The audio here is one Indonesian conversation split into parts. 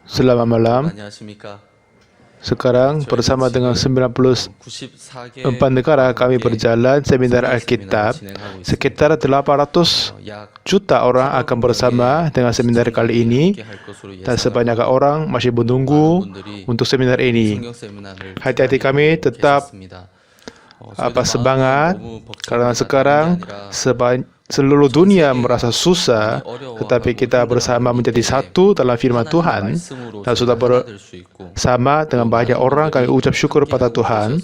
Selamat malam. 안녕하십니까. Sekarang bersama dengan 94 negara kami berjalan seminar Alkitab. Sekitar 800 juta orang akan bersama dengan seminar kali ini dan sebanyak orang masih menunggu untuk seminar ini. Hati-hati kami tetap semangat karena sekarang seluruh dunia merasa susah, tetapi kita bersama menjadi satu dalam firman Tuhan dan sudah bersama dengan banyak orang kami ucap syukur pada Tuhan.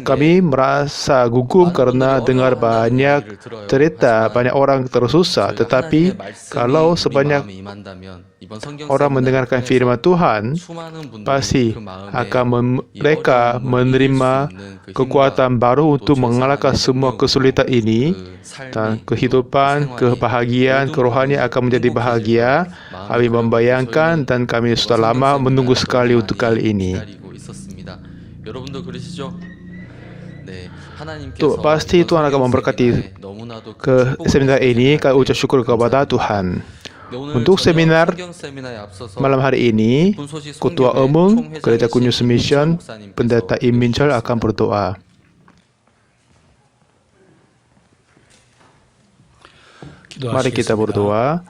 Kami merasa gugup karena dengar banyak cerita, banyak orang tersusah. Tetapi kalau sebanyak orang mendengarkan firman Tuhan, pasti akan mereka menerima kekuatan baru untuk mengalahkan semua kesulitan ini, dan kehidupan, kebahagiaan, kerohanian akan menjadi bahagia. Kami membayangkan dan kami sudah lama menunggu sekali untuk kali ini. Pasti Tuhan akan memberkati ke seminar ini. Kami ucap syukur kepada Tuhan. Untuk seminar malam hari ini, Ketua Umum Gereja Good News Mission, Pendeta Im Minchol akan berdoa. Mari kita berdoa.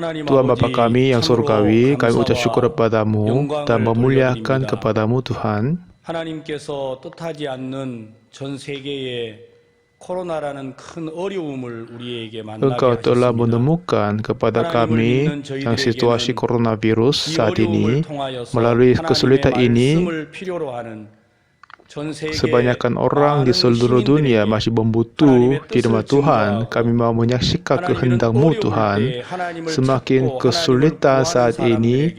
Tuhan Bapa kami yang surgawi, kami ucap syukur kepadamu dan memuliakan kepadamu Tuhan. 하나님께서 뜻하지 않는 전 세계의 코로나라는 큰 어려움을 우리에게 만나게 Engkau telah 하셨습니다. menemukan kepada kami yang situasi coronavirus saat ini. Melalui kesulitan ini, kebanyakan orang di seluruh dunia masih membutuh firman Tuhan. Kami mau menyaksikan kehendak-Mu Tuhan. Semakin kesulitan saat ini,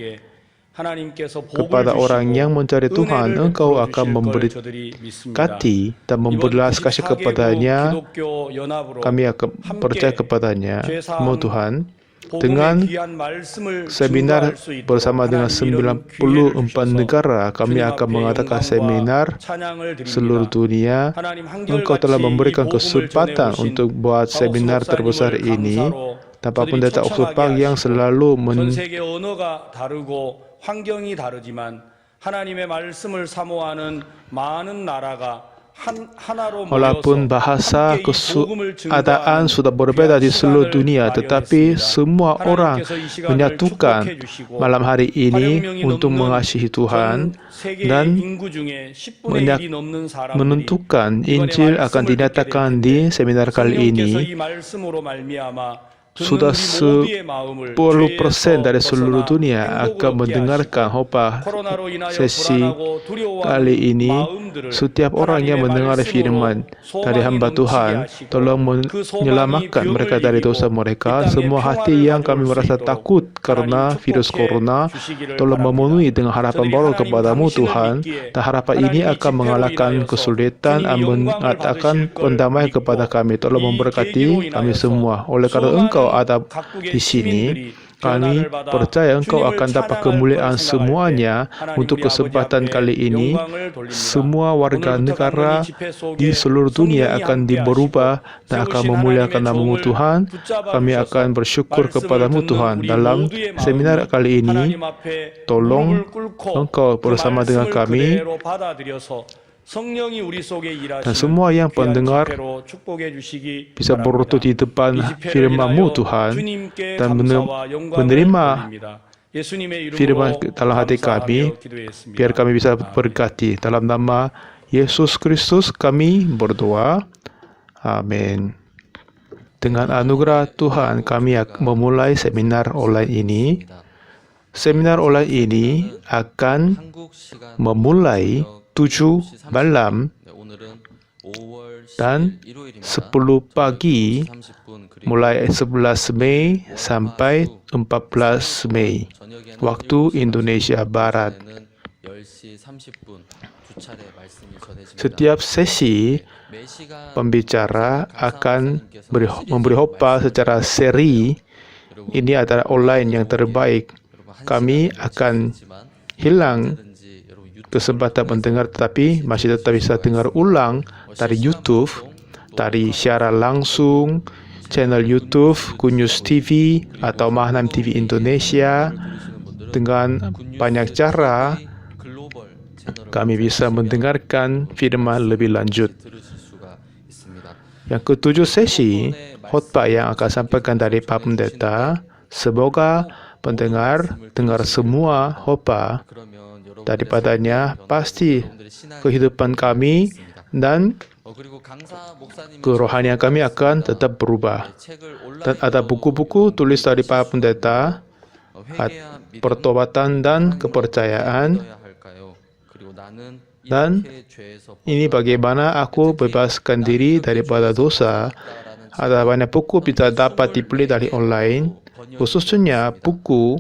kepada orang yang mencari Tuhan, Engkau akan memberkati dan memberi belas kasih kepadanya. Kami akan percaya kepadanya. Tuhan, dengan seminar bersama dengan 94 negara, kami akan mengadakan seminar seluruh dunia. Engkau telah memberikan kesempatan untuk buat seminar terbesar ini. Tanpa Pendeta Oxford yang selalu 환경이 다르지만 하나님의 말씀을 사모하는 많은 나라가 walaupun bahasa keadaan sudah berbeda di seluruh dunia, tetapi semua orang menyatukan malam hari ini untuk mengasihi Tuhan dan menentukan Injil akan dinyatakan di seminar kali ini. Sudah 10% dari seluruh dunia akan mendengarkan khotbah sesi kali ini. Setiap orang yang mendengar firman dari hamba Tuhan, tolong menyelamatkan mereka dari dosa mereka. Semua hati yang kami merasa takut karena virus corona, tolong memenuhi dengan harapan baru kepadamu Tuhan. Dan harapan ini akan mengalahkan kesulitan dan mengatakan pendamaian kepada kami. Tolong memberkati kami semua. Oleh karena Engkau ada di sini, kami percaya Engkau akan dapat kemuliaan semuanya. Untuk kesempatan kali ini, semua warga negara di seluruh dunia akan berubah dan akan memuliakan nama-Mu Tuhan. Kami akan bersyukur kepadamu Tuhan. Dalam seminar kali ini, tolong Engkau bersama dengan kami dan semua yang pendengar bisa berlutut di depan firman-Mu Tuhan dan menerima firman dalam hati kami, biar kami bisa berkati. Dalam nama Yesus Kristus kami berdoa. Amin. Dengan anugerah Tuhan kami akan memulai seminar online ini. Seminar online ini akan memulai 7 malam dan 10 pagi, mulai 11 Mei sampai 14 Mei, waktu Indonesia Barat. Setiap sesi pembicara akan memberi khotbah secara seri. Ini adalah online yang terbaik. Kami akan hilang kesempatan mendengar, tetapi masih tetap bisa dengar ulang dari YouTube, dari siaran langsung channel YouTube Good News TV atau Mahnam TV Indonesia. Dengan banyak cara kami bisa mendengarkan firman lebih lanjut. Yang ketujuh sesi khotbah yang akan sampaikan dari Pak Pendeta. Semoga pendengar dengar semua khotbah daripadanya, pasti kehidupan kami dan kerohanian kami akan tetap berubah. Dan ada buku-buku tulis dari Pak Pendeta, pertobatan dan kepercayaan. Dan ini bagaimana aku bebaskan diri daripada dosa. Ada banyak buku bisa dapat dibeli dari online, khususnya buku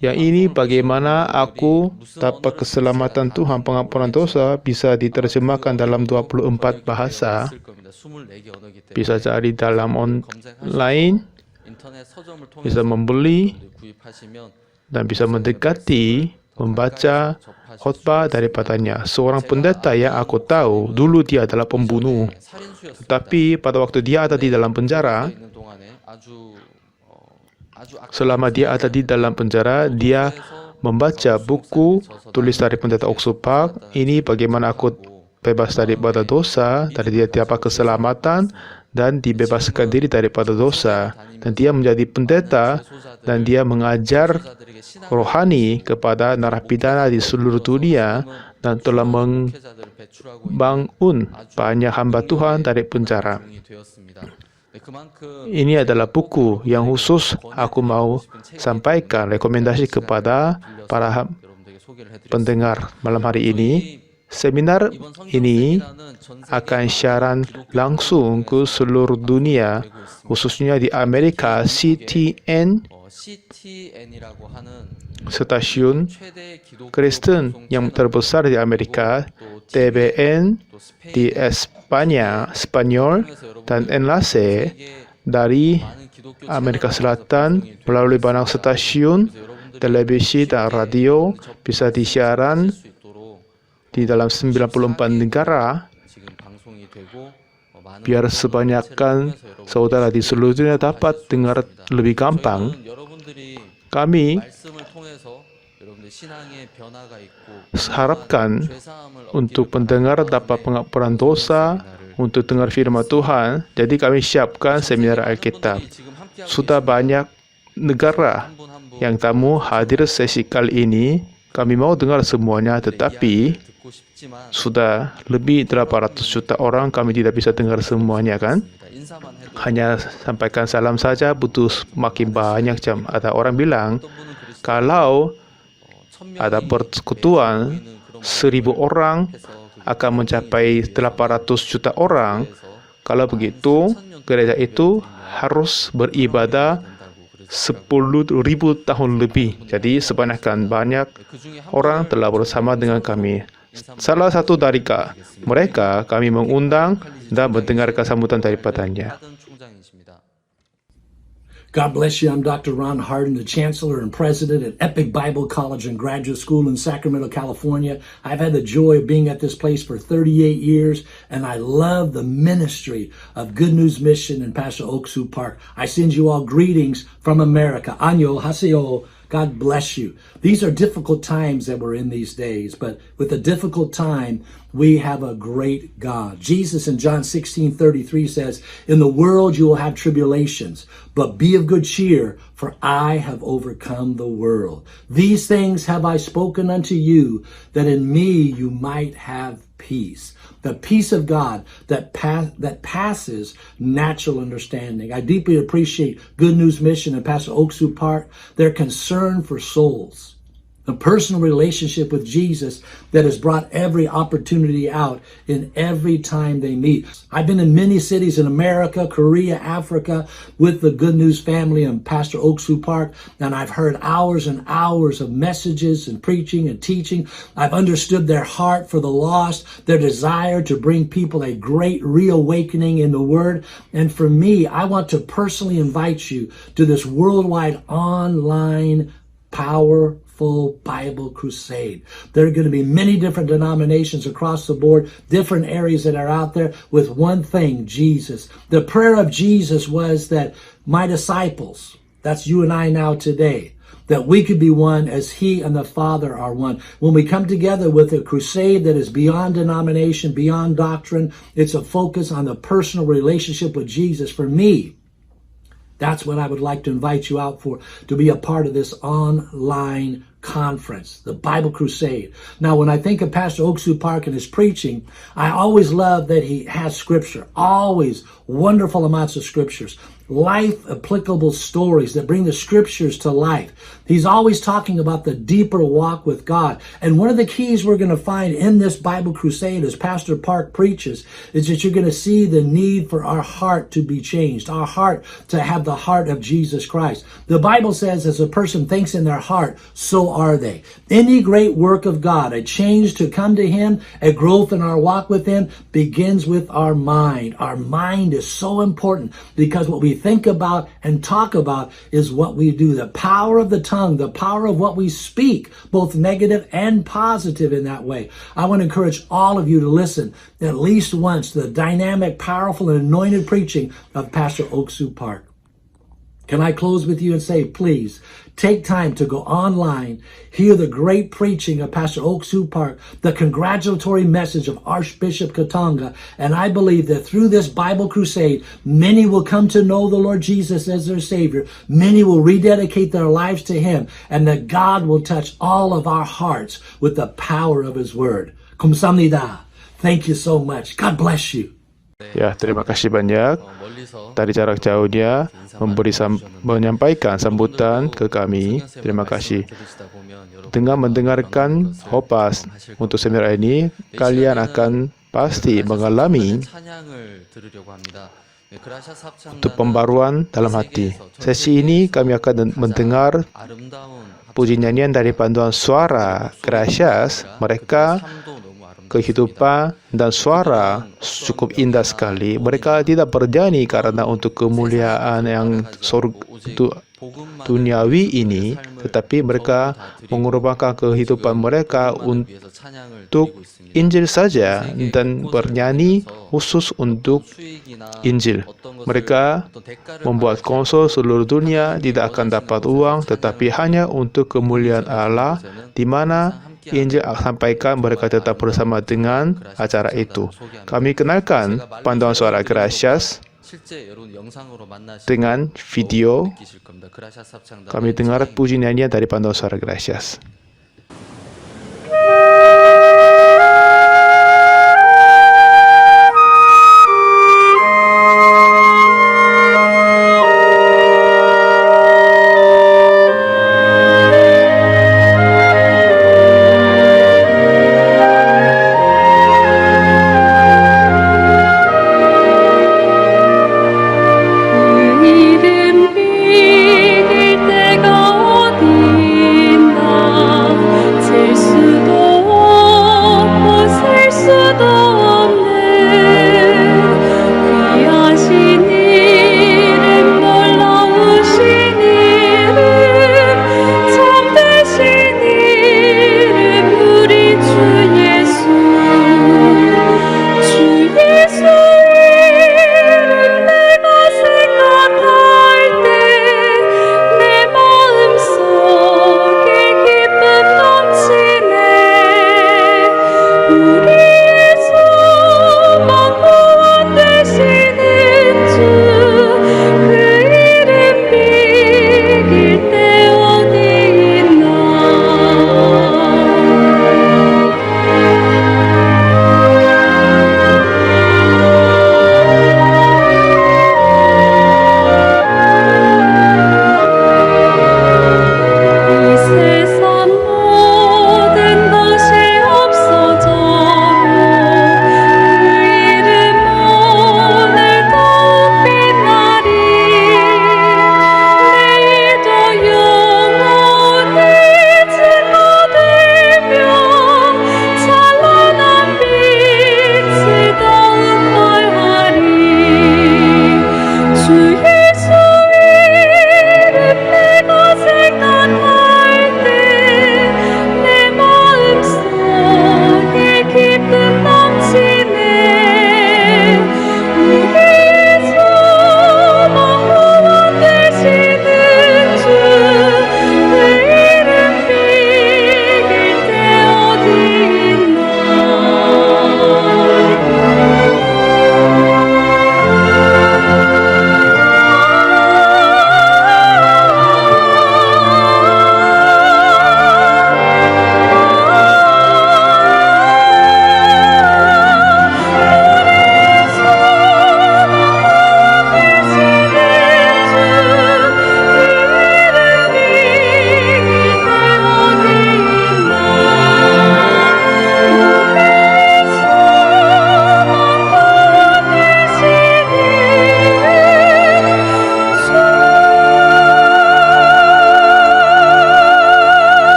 yang ini bagaimana aku dapat keselamatan Tuhan, pengampunan dosa, bisa diterjemahkan dalam 24 bahasa. Bisa cari dalam online, bisa membeli, dan bisa mendekati, membaca khotbah daripadanya. Seorang pendeta yang aku tahu, dulu dia adalah pembunuh. Tetapi pada waktu dia ada di dalam penjara, selama dia ada di dalam penjara, dia membaca buku tulis dari pendeta Oxford Park. Ini bagaimana aku bebas daripada dosa, dari dia dapat keselamatan, dan dibebaskan diri daripada dosa. Dan dia menjadi pendeta, dan dia mengajar rohani kepada narapidana di seluruh dunia, dan telah membangun banyak hamba Tuhan dari penjara. Ini adalah buku yang khusus aku mau sampaikan rekomendasi kepada para pendengar malam hari ini. Seminar ini akan siaran langsung ke seluruh dunia, khususnya di Amerika. CTN, stasiun Kristen yang terbesar di Amerika, TBN di Spanyol, dan Enlace dari Amerika Selatan melalui banyak stasiun televisi dan radio bisa disiaran di dalam 94 negara, biar sebanyakan saudara di seluruh dunia dapat dengar lebih gampang. Kami harapkan untuk pendengar dapat pengampunan dosa, untuk dengar firman Tuhan. Jadi kami siapkan seminar Alkitab. Sudah banyak negara yang tamu hadir sesi kali ini. Kami mau dengar semuanya, tetapi sudah lebih 800 juta orang, kami tidak bisa dengar semuanya, kan? Hanya sampaikan salam saja butuh makin banyak jam. Ada orang bilang, kalau ada persekutuan 1.000 orang akan mencapai 800 juta orang. Kalau begitu, gereja itu harus beribadah 10.000 tahun lebih. Jadi sebanyak banyak orang telah bersama dengan kami. Salah satu dari mereka kami mengundang dan mendengarkan sambutan daripadanya. God bless you. I'm Dr. Ron Harden, the Chancellor and President at Epic Bible College and Graduate School in Sacramento, California. I've had the joy of being at this place for 38 years, and I love the ministry of Good News Mission and Pastor Oksu Park. I send you all greetings from America. Año haseo. God bless you. These are difficult times that we're in these days, but with a difficult time, we have a great God. Jesus in John 16:33 says, "In the world you will have tribulations, but be of good cheer, for I have overcome the world. These things have I spoken unto you, that in me you might have peace." The peace of God that passes natural understanding. I deeply appreciate Good News Mission and Pastor Oksu Park, their concern for souls. A personal relationship with Jesus that has brought every opportunity out in every time they meet. I've been in many cities in America, Korea, Africa with the Good News family and Pastor Oksu Park, and I've heard hours and hours of messages and preaching and teaching. I've understood their heart for the lost, their desire to bring people a great reawakening in the Word. And for me, I want to personally invite you to this worldwide online power faithful Bible crusade. There are going to be many different denominations across the board, different areas that are out there with one thing, Jesus. The prayer of Jesus was that my disciples, that's you and I now today, that we could be one as he and the Father are one. When we come together with a crusade that is beyond denomination, beyond doctrine, it's a focus on the personal relationship with Jesus. For me, that's what I would like to invite you out for, to be a part of this online conference, the Bible Crusade. Now, when I think of Pastor Oksu Park and his preaching, I always love that he has scripture, always wonderful amounts of scriptures, life applicable stories that bring the scriptures to life. He's always talking about the deeper walk with God. And one of the keys we're going to find in this Bible Crusade as Pastor Park preaches is that you're going to see the need for our heart to be changed, our heart to have the heart of Jesus Christ. The Bible says as a person thinks in their heart, so are they. Any great work of God, a change to come to him, a growth in our walk with him, begins with our mind. Our mind is so important because what we think about and talk about is what we do. The power of the tongue, the power of what we speak, both negative and positive in that way. I want to encourage all of you to listen at least once to the dynamic, powerful, and anointed preaching of Pastor Oksu Park. Can I close with you and say, please, take time to go online, hear the great preaching of Pastor Oksu Park, the congratulatory message of Archbishop Katonga, and I believe that through this Bible crusade, many will come to know the Lord Jesus as their Savior. Many will rededicate their lives to him, and that God will touch all of our hearts with the power of his word. Kamsahamnida. Thank you so much. God bless you. Ya, terima kasih banyak. Dari jarak jauhnya menyampaikan sambutan ke kami. Terima kasih. Dengan mendengarkan Hopas untuk seminar ini, kalian akan pasti mengalami untuk pembaruan dalam hati. Sesi ini kami akan mendengar puji nyanyian dari panduan suara Gracias. Mereka kehidupan dan suara cukup indah sekali. Mereka tidak bernyanyi karena untuk kemuliaan yang duniawi ini, tetapi mereka mengorbankan kehidupan mereka untuk Injil saja dan bernyanyi khusus untuk Injil. Mereka membuat konser seluruh dunia, tidak akan dapat uang, tetapi hanya untuk kemuliaan Allah, di mana Injil sampaikan, mereka tetap bersama dengan acara itu. Kami kenalkan panduan suara Gracias dengan video. Kami dengar puji nyanyian dari panduan suara Gracias. 이름 믿을 때가 어딘가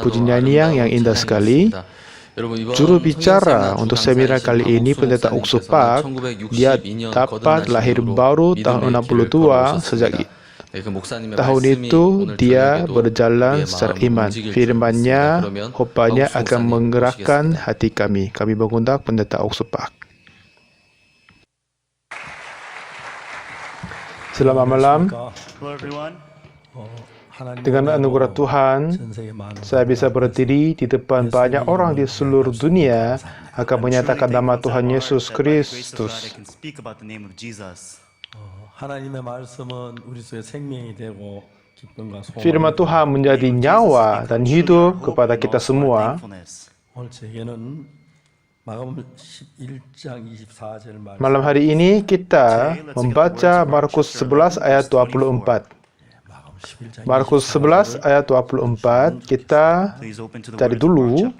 puji nyanyian yang indah sekali. Juru bicara untuk seminar kali ini Pendeta Uksupak. Dia dapat lahir baru tahun 62. Sejak tahun itu dia berjalan secara iman. Firman-Nya, khotbahnya akan menggerakkan hati kami. Kami mengundang Pendeta Uksupak. Selamat malam. Hello everyone. Dengan anugerah Tuhan, saya bisa berdiri di depan banyak orang di seluruh dunia akan menyatakan nama Tuhan Yesus Kristus. Firman Tuhan menjadi nyawa dan hidup kepada kita semua. Malam hari ini kita membaca Markus 11 ayat 24. Markus 11 ayat 24, kita cari dulu.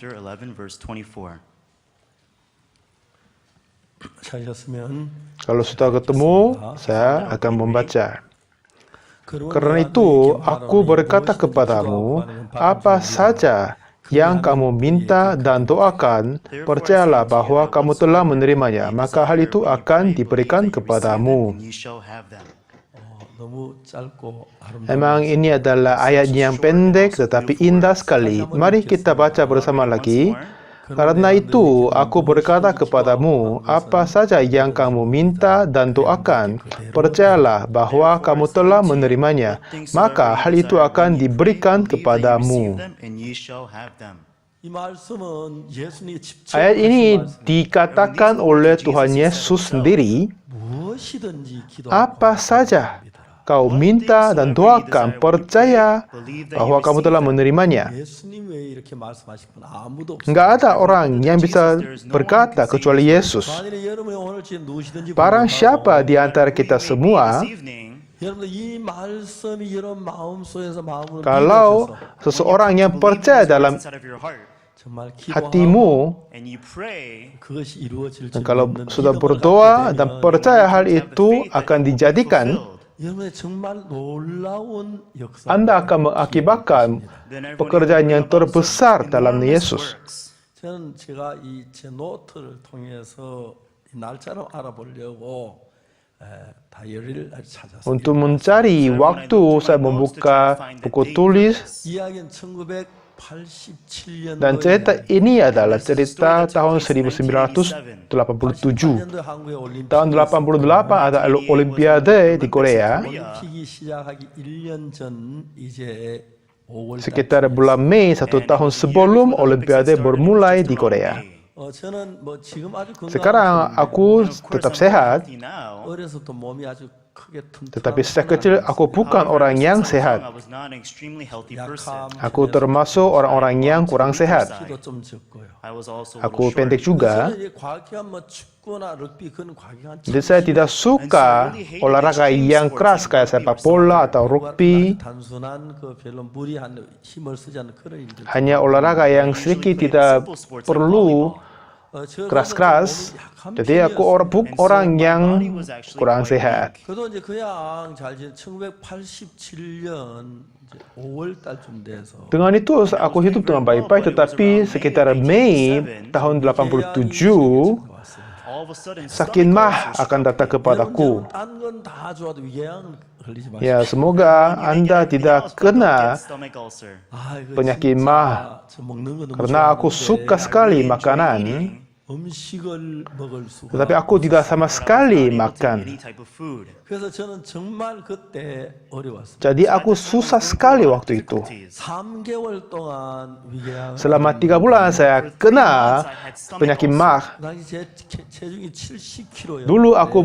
Kalau sudah ketemu, saya akan membaca. Karena itu, aku berkata kepadamu, apa saja yang kamu minta dan doakan, percayalah bahwa kamu telah menerimanya, maka hal itu akan diberikan kepadamu. Memang ini adalah ayat yang pendek tetapi indah sekali. Mari kita baca bersama lagi. Karena itu, aku berkata kepadamu, apa saja yang kamu minta dan doakan, percayalah bahwa kamu telah menerimanya, maka hal itu akan diberikan kepadamu. Ayat ini dikatakan oleh Tuhan Yesus sendiri, apa saja kau minta dan doakan, percaya bahwa kamu telah menerimanya. Enggak ada orang yang bisa berkata kecuali Yesus. Barang siapa di antara kita semua, kalau seseorang yang percaya dalam hatimu, dan kalau sudah berdoa dan percaya hal itu akan dijadikan, Anda akan mengakibatkan pekerjaan yang terbesar dalam Yesus. Untuk mencari waktu, saya membuka buku tulis. Dan cerita ini adalah cerita tahun 1987. Tahun 88 ada Olimpiade di Korea. Sekitar bulan Mei 1 tahun sebelum Olimpiade bermulai di Korea. Sekarang aku tetap sehat, tetapi sejak kecil aku bukan orang yang sehat. Aku termasuk orang-orang yang kurang sehat. Aku pendek juga. Jadi saya tidak suka olahraga yang keras kayak sepak bola atau rugby. Hanya olahraga yang sedikit tidak perlu keras-keras. Jadi aku orang yang kurang sehat. Dengan itu aku hidup dengan baik-baik, tetapi sekitar Mei tahun 87, sakit mah akan datang kepadaku. Ya, semoga Anda tidak kena penyakit mah, karena aku suka sekali makanan, tetapi aku tidak sama sekali makan. Jadi aku susah sekali waktu itu. Selama 3 bulan saya kena penyakit mah. Dulu aku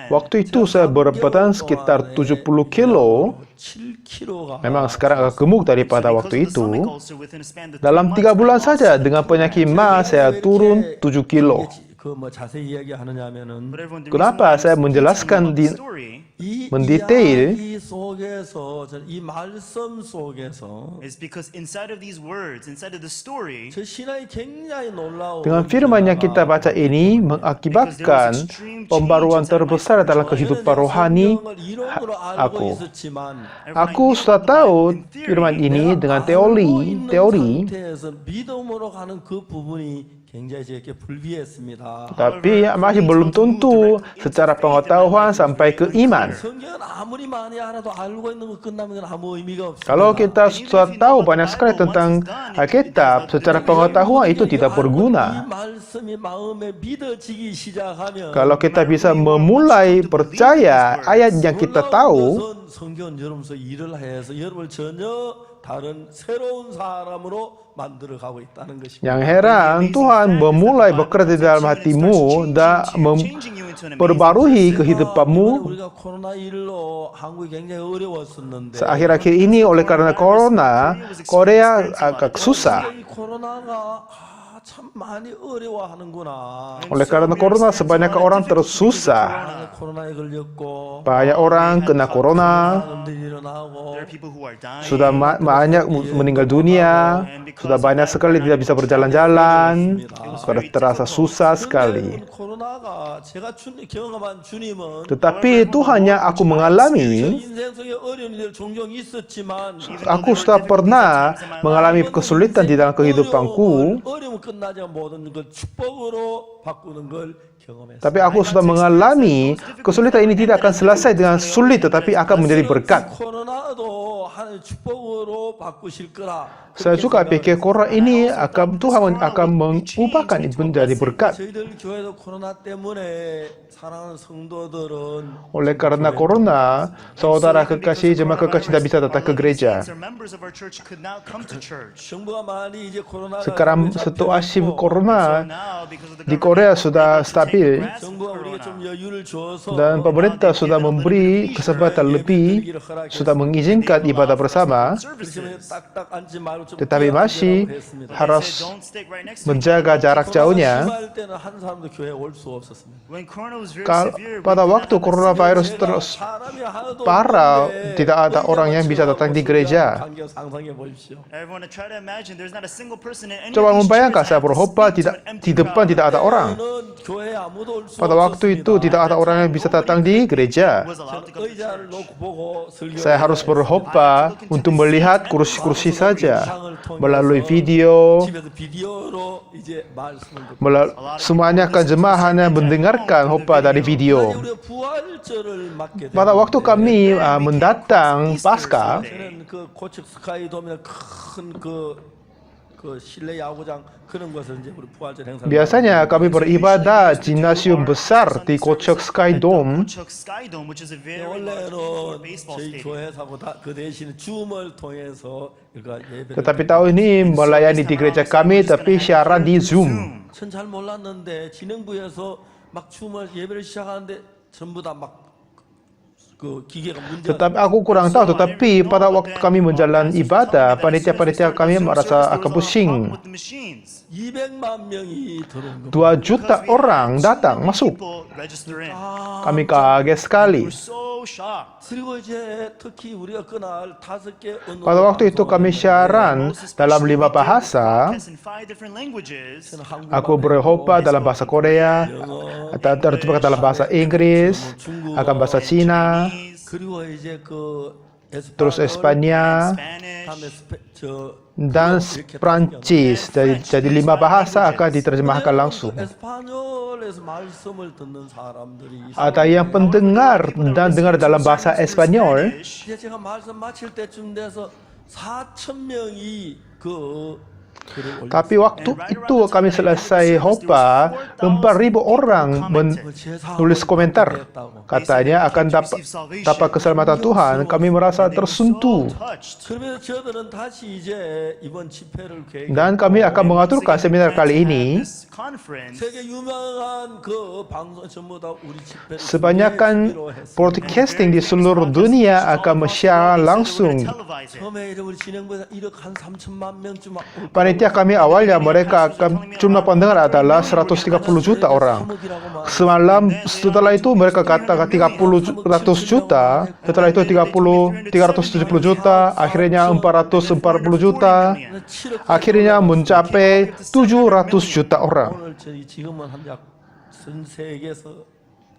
waktu itu saya berat badan sekitar 70 kilo. Memang sekarang agak gemuk daripada waktu itu. Dalam 3 bulan saja dengan penyakit mah saya turun 7 kilo. 그 자세히 이야기하느냐면은 But everyone, the Kenapa reason why saya I'm menjelaskan teaching you di about the story 이 mendetail 이야기 속에서 이 말씀 속에서 is because inside of these words, inside of the story, 저 신앙이 굉장히 놀라운 dengan firman yang kita baca ini mengakibatkan pembaruan terbesar dalam kehidupan rohani aku. Aku sudah tahu firman ini dengan teori, 상태에서 믿음으로 가는 그 부분이 굉장히 저에게 불비했습니다. tapi masih belum tentu secara pengetahuan sampai ke iman. 성경은 아무리 많이 알아도 알고 있는 거 끝나면 아무 의미가 없습니다. Kalau kita sudah tahu banyak sekali tentang Alkitab, secara pengetahuan itu tidak 이 berguna. 말씀이 마음에 믿어지기 시작하면 Kalau kita bisa memulai percaya ayat yang kita tahu, 성경은 여러분서 일을 해서 여러분을 전혀 다른 새로운 사람으로 만들어 가고 있다는 것입니다. yang heran Tuhan memulai bekerja di dalam hatimu dan changing you into an amazing memperbarui 이번에 kehidupanmu. 우리가 코로나1로 한국이 굉장히 어려웠었는데 Akhir-akhir ini oleh karena corona, Korea agak susah. 이 코로나가 참 많이 어려워하는구나. Oleh karena corona sebanyak orang tersusah. 코로나에 걸렸고 Banyak orang kena corona, 사람들이 일어나고 There are people who are dying. sudah banyak meninggal dunia, sudah banyak sekali tidak bisa berjalan-jalan, sudah terasa susah sekali. 코로나가 제가 경험한 주님은 Tetapi Tuhan yang aku mengalami, 인생 속에 어려운 일 종종 있었지만 aku sudah pernah mengalami kesulitan di dalam kehidupanku, 어려움 끝나지 모든 걸 축복으로 바꾸는 걸 경험했어요. tapi aku sudah mengalami kesulitan ini tidak akan selesai dengan sulit, tetapi akan menjadi berkat. 코로나도 하나님 축복으로 바꾸실 거라. Saya juga pikir corona ini Tuhan akan mengubahkan itu menjadi berkat. 저희들 교회도 코로나 때문에 사랑하는 성도들은 Oleh karena corona, saudara kekasih, jemaat kekasih tidak bisa datang ke gereja. Or members of our church could not come to church. 정부가 많이 이제 코로나가 Sekarang situasi corona Now, because of the di Korea sudah stabil 정부가 우리가 좀 여유를 줘서 dan pemerintah sudah memberi kesempatan lebih, sudah mengizinkan ibadah bersama, 그러시면 딱딱 앉지 말고 좀 tetapi masih 했습니다. harus don't stick right next to menjaga jarak jauhnya. 심할 때는 한 사람도 교회에 올 수 없었습니다. When corona was very Kal- severe, we pada could not waktu have coronavirus 제가 terus 사람이 하나도 parah, 없는데 tidak ada orang yang bisa datang di gereja. 관계 상상해 보십시오. Everyone to try to imagine there's not a single person in any Coba of these membayangkan, churches saya berkhotbah into tidak an empty di depan crowd. tidak ada orang. 저는 교회에 아무도 올 수 Pada waktu itu 없었습니다. tidak ada orang yang bisa datang di gereja. Was allowed to 저는 come to 의자를 church. 놓고 보고 설교. Saya harus berkhotbah untuk melihat kursi-kursi saja melalui video. 집에서 비디오로 이제 말씀을 듣고. Semuanya akan jemaah hanya mendengarkan khotbah dari video. 우리가 부활절을 맞게 Pada 되면 waktu kami mendatang Paskah, 저는 그 고척 스카이돔이나 그 실내 야구장 그런 것을 이제 우리 부활절 행사. biasanya kami beribadah di gimnasium besar di Kochok Sky Dome. Kochuk Sky Dome, which is a very large 원래는 baseball 저희 stadium. 교회사고 그 대신 줌을 통해서 그러니까 예배를. Tetapi tahun ini melayani di gereja kami, tapi siaran di Zoom. 전 잘 몰랐는데 진행부에서 막 줌을 예배를 시작하는데 전부 다 막 그 기계가 문제가. Tetapi aku kurang tahu, tetapi pada waktu kami menjalani ibadah, panitia-panitia kami merasa akan pusing. With the machines. 200만 명이 들어온 거. 2 juta orang datang masuk. People register in. Kami kaget sekali. We're so shocked. 그리고 이제 특히 우리가 그날 5개 언어. Pada waktu itu kami siaran dalam 5 bahasa. Broadcast in 5 different languages. Aku berkhotbah dalam bahasa Korea, terjemahkan dalam bahasa Inggris, akan bahasa Cina, 그리고 이제 그 terus Espanya, Spanish. dan Prancis. Jadi 5 bahasa akan diterjemahkan langsung. 에스파뇰에서 말씀을 듣는 사람들이 Ada yang pendengar dan dengar dalam bahasa Espanyol. 이제 제가 말씀 마칠 때쯤 돼서 4,000명이 그 글을 올렸어요. Tapi waktu itu kami selesai khotbah, 4.000 orang menulis komentar. Katanya akan dapat keselamatan Tuhan. Kami merasa tersentuh. 그러면 저들은 다시 이제 이번 집회를 계획. Dan kami akan mengaturkan seminar kali ini. This conference, 세계 유명한 그 방송 전부 다 우리 집회를 Sebanyakan 준비하기로 했습니다. broadcasting di seluruh dunia akan men-share langsung. televise it. 처음에 이제 우리 진행부에서 1억 한 3천만 명쯤 올 Panitia panitia kami awalnya mereka jumlah pendengar adalah 130 juta orang. Semalam setelah itu mereka katakan 100 juta, setelah itu 370 juta, akhirnya 440 juta, akhirnya mencapai 700 juta orang. 오늘 저희 지금은 한약 전 세계에서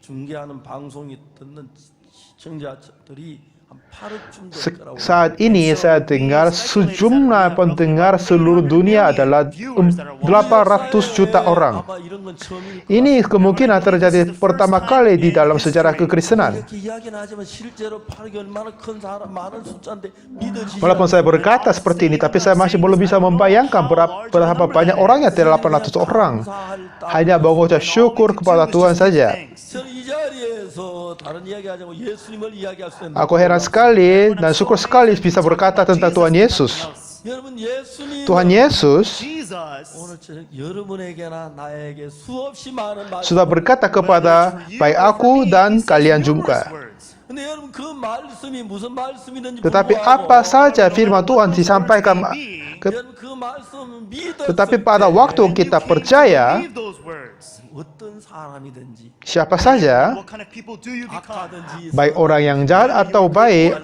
중계하는 방송이 듣는 시청자들이 한 8억쯤 될 거라고. Saat ini saya dengar sejumlah pendengar seluruh dunia adalah 800 juta orang. 아마 이런 건 처음일 Ini kemungkinan terjadi pertama kali di dalam sejarah kekristenan. 이렇게 이야기는 하지만 실제로 8억이 얼마나 큰 사람 많은 숫자인데 믿어지지 Walaupun saya berkata seperti ini, tapi saya masih belum bisa membayangkan berapa banyak orangnya, 800 orang. Hanya mengucap syukur kepada Tuhan saja. 저는 이 자리에서 다른 이야기하자고 예수님을 이야기할 수 있는 Aku heran sekali dan syukur sekali bisa berkata tentang Tuhan Yesus. 여러분 예수님 Tuhan Yesus Jesus 오늘 저녁 여러분에게나 나에게 수없이 많은 말 sudah berkata kepada baik aku dan kalian juga. 근데 여러분 그 말씀이 무슨 말씀이든지 Tetapi 불구하고 apa saja firman Tuhan disampaikan, 여러분 그 말씀 믿어 tetapi pada waktu kita percaya, believe those words. 어떤 사람이든지 siapa saja, What kind of people do you become? 악하든지 baik orang yang jahat atau baik,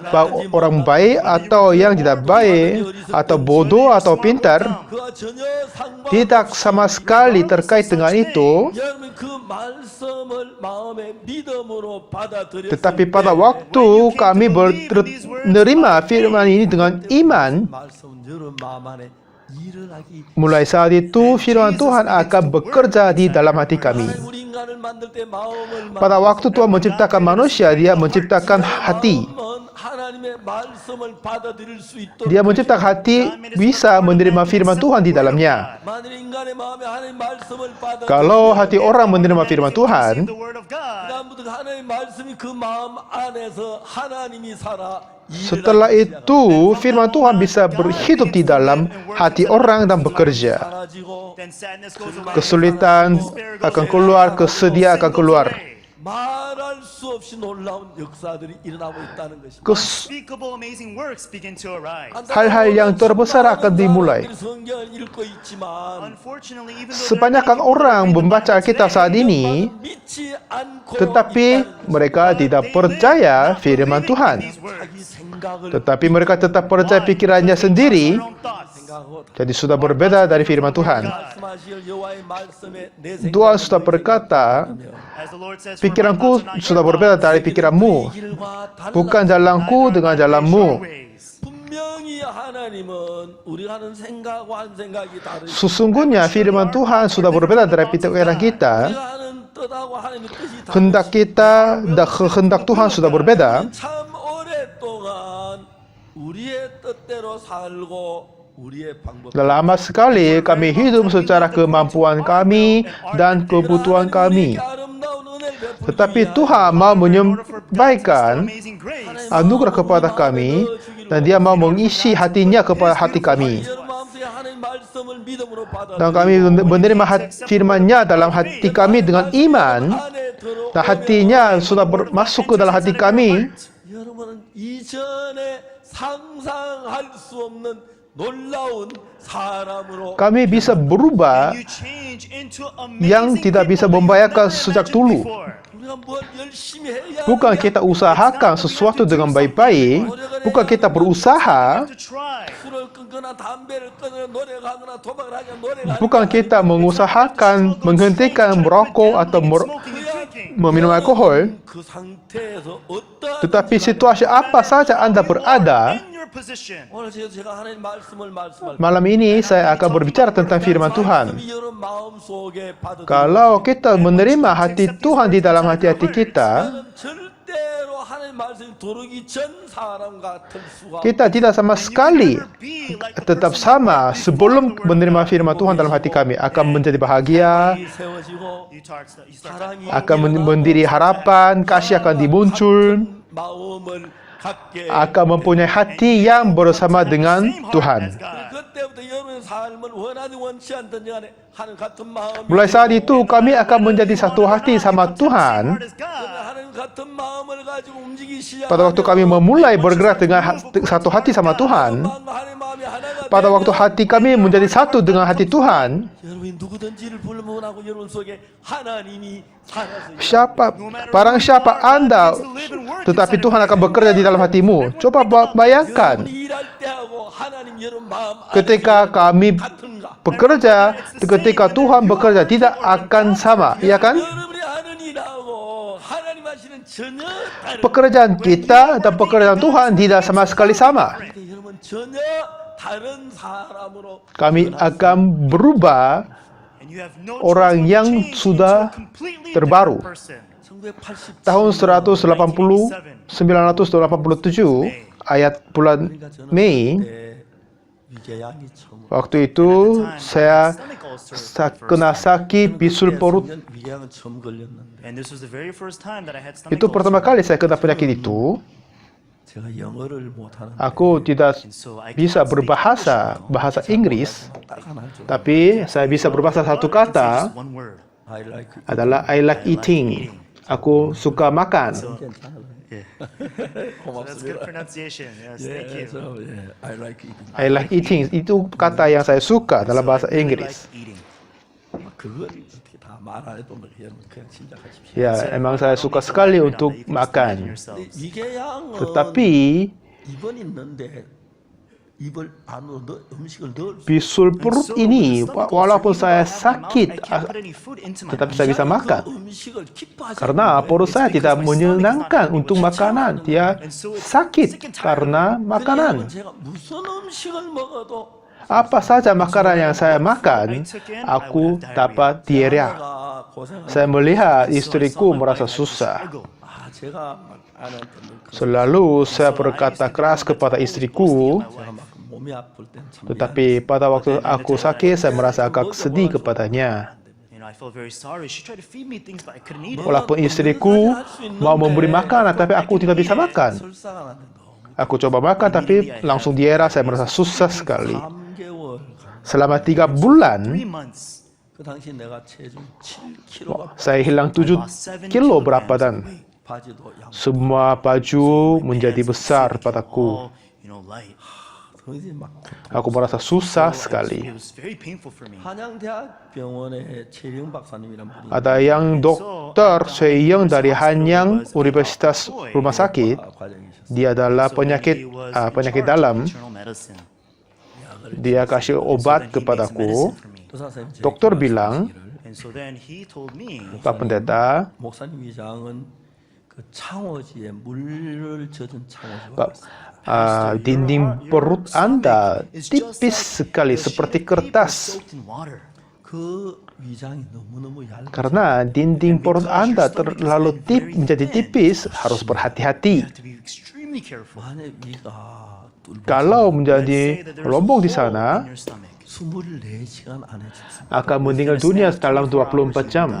orang baik atau yang tidak baik, atau bodoh atau pintar, 그와 전혀 상관 tidak sama sekali terkait dengan itu. 여러분 그 말씀을 마음의 믿음으로 받아들여 Tetapi pada waktu kami menerima firman ini dengan iman, 말씀은 여러분 마음 안에 일을 하기 mulai saat itu firman Tuhan akan bekerja di dalam hati kami. 하나님 우리 인간을 만들 때 마음을 Pada waktu Tuhan menciptakan manusia, Dia menciptakan hati. 마음은 하나님의 말씀을 받아들일 수 있도록 Dia menciptakan hati bisa menerima firman Tuhan di dalamnya. 만일 인간의 마음에 하나님 말씀을 받아들일 Kalau hati orang menerima firman Tuhan, The word of God. 그다음부터 하나님의 말씀이 그 마음 안에서 하나님이 살아 setelah itu firman Tuhan bisa berhidup di dalam hati orang dan bekerja. 사라지고 Then sadness goes away. Kesulitan akan keluar, kesedihan akan keluar. 말할 수 없이 놀라운 역사들이 일어나고 있다는 것입니다. Unspeakable, amazing works begin to arise. Hal-hal yang terbesar akan dimulai. 성경을 읽고 있지만 Unfortunately, even though Sebanyakan orang membaca Alkitab saat ini, 믿지 않고 tetapi mereka tidak percaya firman Tuhan. these words, 자기 생각을 Tetapi mereka tetap percaya pikirannya sendiri, their own thoughts. 생각하고 jadi sudah berbeda dari firman Tuhan. 말씀하실 여호와의 말씀에 내 생각 Tuhan sudah berkata, As the Lord says, "For my pikiranku thoughts are not your sudah berbeda thoughts, dari pikiranmu, 길과 달라 bukan jalanku dengan your jalanmu. ways." 분명히 하나님은 우리가 하는 생각과 한 생각이 다르죠. Sesungguhnya firman Tuhan sudah berbeda dari pikiran kita. 우리가 하는 뜻하고 하나님의 뜻이 다르죠. Kehendak kita dan kehendak Tuhan sudah berbeda. 참 오랫동안 우리의 뜻대로 살고 우리의 방법 Sudah lama sekali kami hidup secara kemampuan kami dan kebutuhan kami. 아름다운 은혜를 베풀기 Tetapi 위하여 Tuhan mau For menyampaikan amazing grace, anugerah kepada kami dan Dia mau mengisi hatinya kepada hati kami. 여러분 마음속에 하나님 말씀을 믿음으로 받아 Dan kami menerima firman-Nya dalam hati kami dengan iman, 안에 들어 dan hatinya sudah masuk ke dalam hati kami. 여러분은 이전에 상상할 수 없는 놀라운 사람으로 Kami bisa berubah you change into yang amazing tidak bisa people you membayangkan never sejak imagined dulu. before. 우리가 뭘 열심히 해야 Bukan kita usahakan sesuatu dengan baik-baik, bukan kita berusaha, To try. 술을 끊거나 담배를 끊거나 노래를 하거나 도박을 하거나 노래를 하거나 bukan kita mengusahakan menghentikan merokok atau Smoking and drinking. meminum alkohol, 그 상태에서 어떠한 tetapi situasi apa saja Anda berada. In your position. 오늘 제가 하나님 말씀을 말씀할 Malam ini saya akan berbicara tentang firman Tuhan. 말씀이 여러분 마음속에 받아들이고 Kalau kita menerima hati Tuhan di dalam hati-hati kita, 나는 절대로 하나님 말씀이 들어오기 전 사람 같을 수가 kita tidak sama sekali Be like the tetap sama sebelum menerima firman Tuhan dalam hati kami. Akan menjadi bahagia, 없이 세워지고 you start 사랑이 akan mendiri harapan, kasih akan dimuncul, 마음을 갖게 akan mempunyai hati yang bersama dengan as Tuhan. God. 그때부터 여러분의 삶을 원하든 원치 않든 간에 하는 같은 마음이 Mulai saat itu kami akan menjadi satu hati sama Tuhan. Heart is God. 하나님 같은 마음을 가지고 움직이기 시작 Pada waktu kami memulai bergerak dengan satu hati sama Tuhan, 하나님 마음이 pada waktu hati kami menjadi satu dengan hati Tuhan, 여러분이 누구든지를 불문하고 여러분 속에 하나님이 살아서 barang siapa Anda, tetapi Tuhan akan bekerja di dalam hatimu. Coba bayangkan, 여러분이 일할 때하고 하나님 여러분 마음 ketika kami 같은가? bekerja, ketika Tuhan bekerja tidak akan sama, iya kan? 여러분이 하는 일하고 하나님 하시는 전혀 다른. Pekerjaan kita dan pekerjaan Tuhan tidak sama sekali sama. 근데 여러분 전혀 다른 사람으로 Kami akan berubah And you have no orang choice but to yang change sudah into a completely terbaru. different person. 1987 Tahun 1987, ayat bulan Mei, 위궤양이 처음 waktu itu saya kena sakit bisul perut. 위궤양은 처음 걸렸는데 And this was the very first time that I had stomach Itu pertama ulcer. kali saya kena penyakit itu. 제가 영어를 못하는 Aku tidak And so I bisa can't speak bahasa Inggris, 딱 하나 줘. tapi saya bisa berbahasa satu kata, just one word. I like it. adalah I like eating. Aku suka makan. 괜찮아요. So that's good pronunciation. Yes, thank you. 그래서 예, I like it. I like eating itu kata yang saya suka dalam bahasa I really Inggris. like eating. 그걸 어떻게 다 말 안 해도 뭐 여러분 그냥 시작하십시오. Ya, emang saya suka sekali untuk You can just imagine makan. yourselves. 위궤양은 Tetapi 입은 있는데 입을 안으로 음식을 넣을 수 bisul perut ini, walaupun saya sakit, tetapi saya bisa makan. 음식을 기뻐하지 Karena perut saya tidak menyenangkan untuk makanan. Dia sakit karena makanan. 제가 무슨 음식을 먹어도 Apa saja makanan yang saya makan, aku dapat diarrhea. 내가 고생을 Saya melihat istriku merasa susah. 제가 막 아내한테 늘 Selalu saya berkata keras kepada istriku, 제가 막 몸이 아플 땐참 tetapi pada waktu aku sakit, saya merasa agak sedih kepadanya. You know, I felt very sorry. She tried to feed me things, but I couldn't eat it. Walaupun istriku mau memberi makanan, tapi aku tidak bisa makan. 설사가 나는데 너무 Aku coba makan, tapi langsung diarrhea. Saya merasa susah sekali. 3개월 Selama 3 bulan, 3 months. 그 당시 내가 체중 7kg가 saya hilang 7 kilo berat badan. 바지도 양 Semua baju menjadi besar padaku. All, you know, light. 그러지 막 Aku merasa susah It sekali. was very painful for me. 한양대학병원의 최영 박사님이란 분이 Ada yang dokter Seiyong dari Hanyang Universitas Rumah Sakit. 과정이셨어요. Dia adalah penyakit dalam. Internal medicine. Dia kasih obat kepadaku. 그 선생님 제 Dokter bilang, And so then he told me, Pak Pendeta, 목사님 위장은 그 창호지에 물을 젖은 창호지가 Pak, dinding perut Anda tipis sekali seperti kertas. soaked in water. 그 위장이 너무너무 얇아. Karena dinding perut Anda terlalu menjadi tipis, harus berhati-hati. You have to be extremely careful. 만약 위가 뚫려 Kalau Say menjadi that there's a lombong di hole sana, in your stomach. 24시간 안에 죽습니다. akan meninggal dunia dalam 24 jam.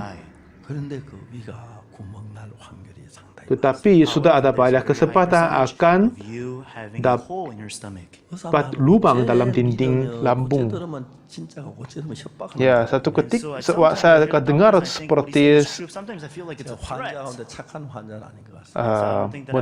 그런데 그 위가 구멍 날 확률이 상당히 Tetapi sudah ada banyak kesempatan akan You having a Dap- hole in your stomach. dapat lubang dalam dinding lambung. 들으면 진짜가 어찌 들으면 협박을 Ya, satu ketika saya dengar seperti Sometimes I feel like it's a threat. 환자인데 착한 환자는 아닌 것 같습니다.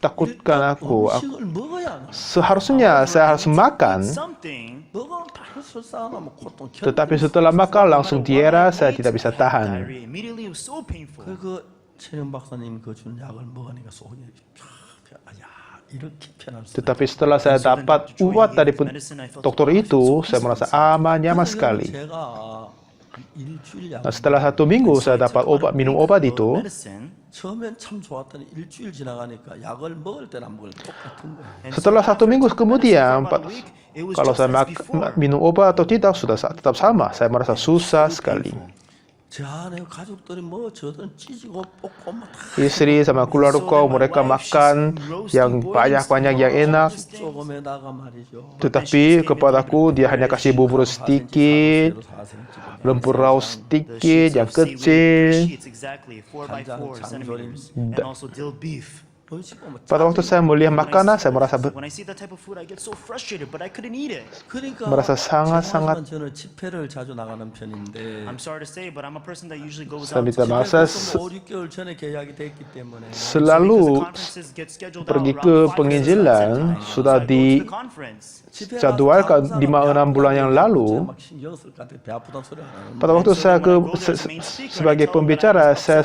menakutkan aku. 음식을 먹어야 하나? Seharusnya saya harus makan, Something. 먹으면 바로 설사하나 뭐 고통 tetapi setelah makan langsung diarrhea, saya tidak bisa tahan. Diarrhea immediately. It was so painful. 그 최영 박사님 그 준 약을 먹으니까 속이 야 이렇게 편할 수. Tetapi setelah saya dapat obat dari dokter itu, saya merasa aman, nyaman sekali. 제가 일주일 약. Nah, setelah 1 minggu saya dapat minum obat itu, Medicine. 처음엔 참 좋았더니 일주일 지나가니까 약을 먹을 때나 안 먹을 때 똑같은 거예요. setelah 1 minggu kemudian, kalau saya minum obat atau tidak, sudah tetap sama. Saya merasa susah sekali. 제 안에 가족들이 뭐 저든 찢고 볶고 뭐 다 Istri sama keluarga mereka makan yang banyak-banyak yang enak, 조금에다가 말이죠. tetapi kepadaku dia hanya kasih bubur sedikit, lembu raus sedikit, yang kecil. Sheets exactly 4x4 centimeters, and also dill beef. 음식 보면 Pada waktu saya melihat makanan, saya merasa When I see that type of food, I get so frustrated, but I couldn't eat it. 그러니까 merasa sangat-sangat. 저는 집회를 자주 나가는 편인데 I'm sorry to say, but I'm a person that usually goes Saya out minta to maaf, saya 5, 6개월 전에 계약이 됐기 때문에 selalu pergi ke penginjilan sudah dijadwalkan 5-6 bulan yang lalu. 막 신경 쓸 것 같아. 배 아프다는 소리 안 하는데 Pada waktu saya sebagai pembicara, saya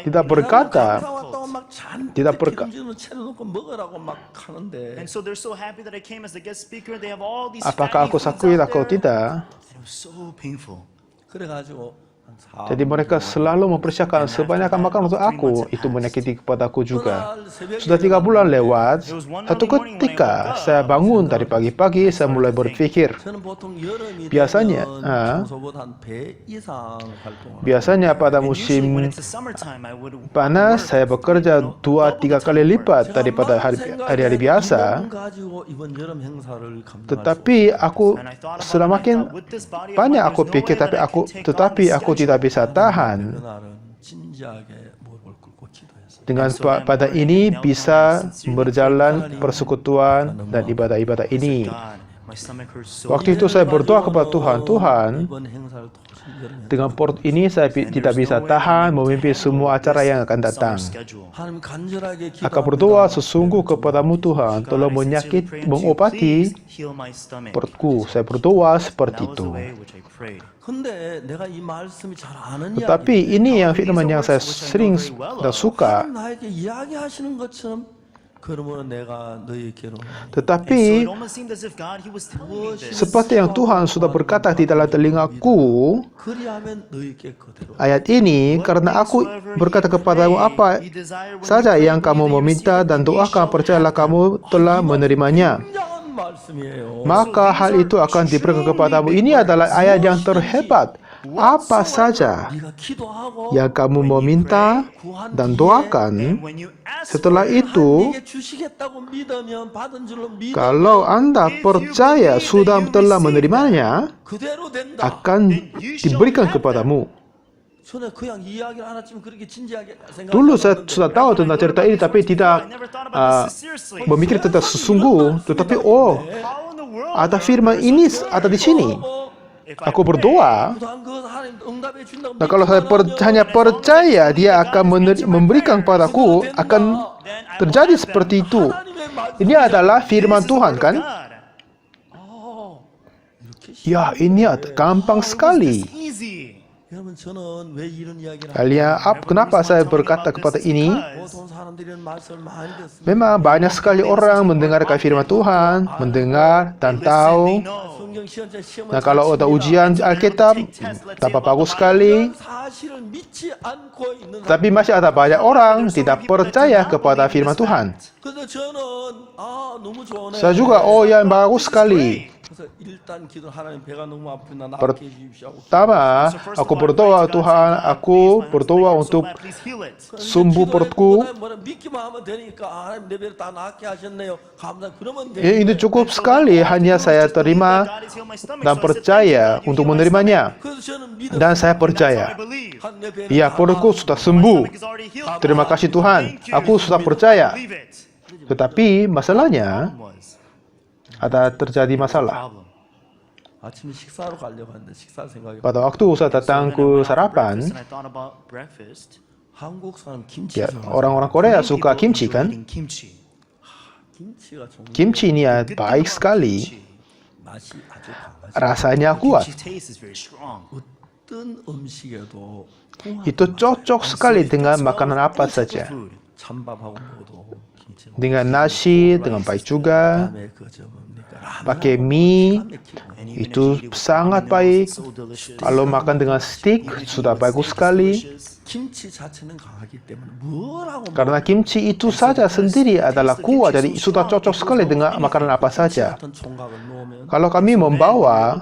tidak berkata, 왔다고 막 잔뜩 tidak berkata. 기름지는 채려놓고 먹으라고 막 하는데 And so they're so happy that I came as the guest speaker. They have all these Apakah aku fatty foods sakit out atau there. tidak? It was so painful. 그래가지고 한 4, Jadi mereka selalu mempersiapkan sebanyak makan untuk aku. Itu menyakiti kepadaku juga. Sudah 3 bulan lewat. Satu ketika saya bangun dari pagi-pagi, saya mulai berpikir. 저는 보통 여름이 비아사냐? 되면 평소보다 한 배 이상 활동을 Biasanya pada And usually when musim it's the summertime, I would panas, saya bekerja 2-3 kali lipat daripada hari-hari biasa. 가지고 이번 여름 행사를 감당할 Tetapi aku semakin banyak aku pikir, tetapi aku tidak bisa tahan. 그날은 진지하게 무릎을 꿇고 기도했어요. Dengan pada ini bisa berjalan persekutuan dan ibadah-ibadah ini. Waktu itu saya berdoa kepada Tuhan, Tuhan, 이번 행사를 도저히 여름 dengan port ini saya tidak bisa tahan memimpin semua acara yang akan datang. 하나님 간절하게 Akan berdoa sesungguh kepadamu Tuhan, tolong mengobati perutku. Saya berdoa seperti itu. 근데 내가 이 말씀이 잘 아는 Tetapi ini yang firman yang saya sering dan suka. 하나님 나에게 이야기하시는 것처럼 그러므로 내가 너희에게로 Tetapi seperti yang Tuhan sudah berkata di dalam telingaku, 그리하면 너희에게 그대로 ayat ini, karena aku berkata kepadamu apa saja yang kamu meminta dan doakan, percayalah kamu telah menerimanya. 굉장한 말씀이에요. Maka hal itu akan diberikan kepadamu. Ini adalah ayat yang terhebat. Apa saja 네가 기도하고 yang kamu meminta dan doakan, setelah itu, 네게 주시겠다고 믿으면 받은 줄로 믿어 kalau Anda percaya sudah telah menerimanya, 그대로 된다. akan diberikan kepadamu. 저는 그냥 이야기를 하나쯤 그렇게 진지하게 Dulu saya sudah tahu tentang cerita ini, tapi tidak memikir tentang sesungguh. Tetapi ada firman ini ada di sini. Aku berdoa. Nah, kalau saya hanya percaya dia akan memberikan padaku, akan terjadi seperti itu. Ini adalah firman Tuhan, kan? Ya, ini gampang sekali. 여러분 저는 왜 이런 이야기를 Kalian, kenapa saya berkata kepada ini? 보통 사람들이 말씀을 많이 듣습니다. Memang banyak sekali orang mendengarkan firman Tuhan, mendengar dan tahu. 성경 시험자 시험을 Nah, kalau ada ujian Alkitab, tampak bagus sekali. 사실을 믿지 않고 있는 Tapi masih ada banyak orang tidak percaya kepada firman Tuhan. 그래서 저는 너무 좋네. Saya juga, yang bagus sekali. 그래서 일단 기도 하나님 배가 너무 아프나 낫게 해주십시오. Pertama, aku berdoa, Tuhan, aku berdoa untuk sembuh perutku. 믿기만 하면 되니까 하나님 내 배를 다 낫게 하셨네요. 감사. 그러면 Ini cukup sekali, hanya saya terima dan percaya untuk menerimanya. 그래서 저는 믿어. Dan saya percaya. 내 배를 Ya, perutku sudah sembuh. Terima kasih Tuhan, aku sudah percaya. Tetapi masalahnya, ada terjadi masalah. 아침에 식사하러 가려고 하는데 식사 생각이 Pada waktu saya datang ke sarapan, 한국 사람 김치 ya, orang-orang Korea suka kimchi, kan? 김치가 정말 Kimchi ini baik sekali. 맛이 아주 강하죠. Rasanya kuat. 어떤 음식에도 Itu cocok sekali dengan makanan apa saja. 찬밥하고 먹어도 김치. Dengan nasi, dengan baik juga. 그다음에 그저 뭡니까? 라면 Pakai mie, itu sangat baik. Kalau makan dengan steak, sudah bagus sekali. 김치 자체는 강하기 때문에 뭐라고 Karena kimchi itu saja sendiri adalah kuat, jadi sudah cocok sekali dengan makanan apa saja. 어떤 총각을 놓으면 Kalau kami membawa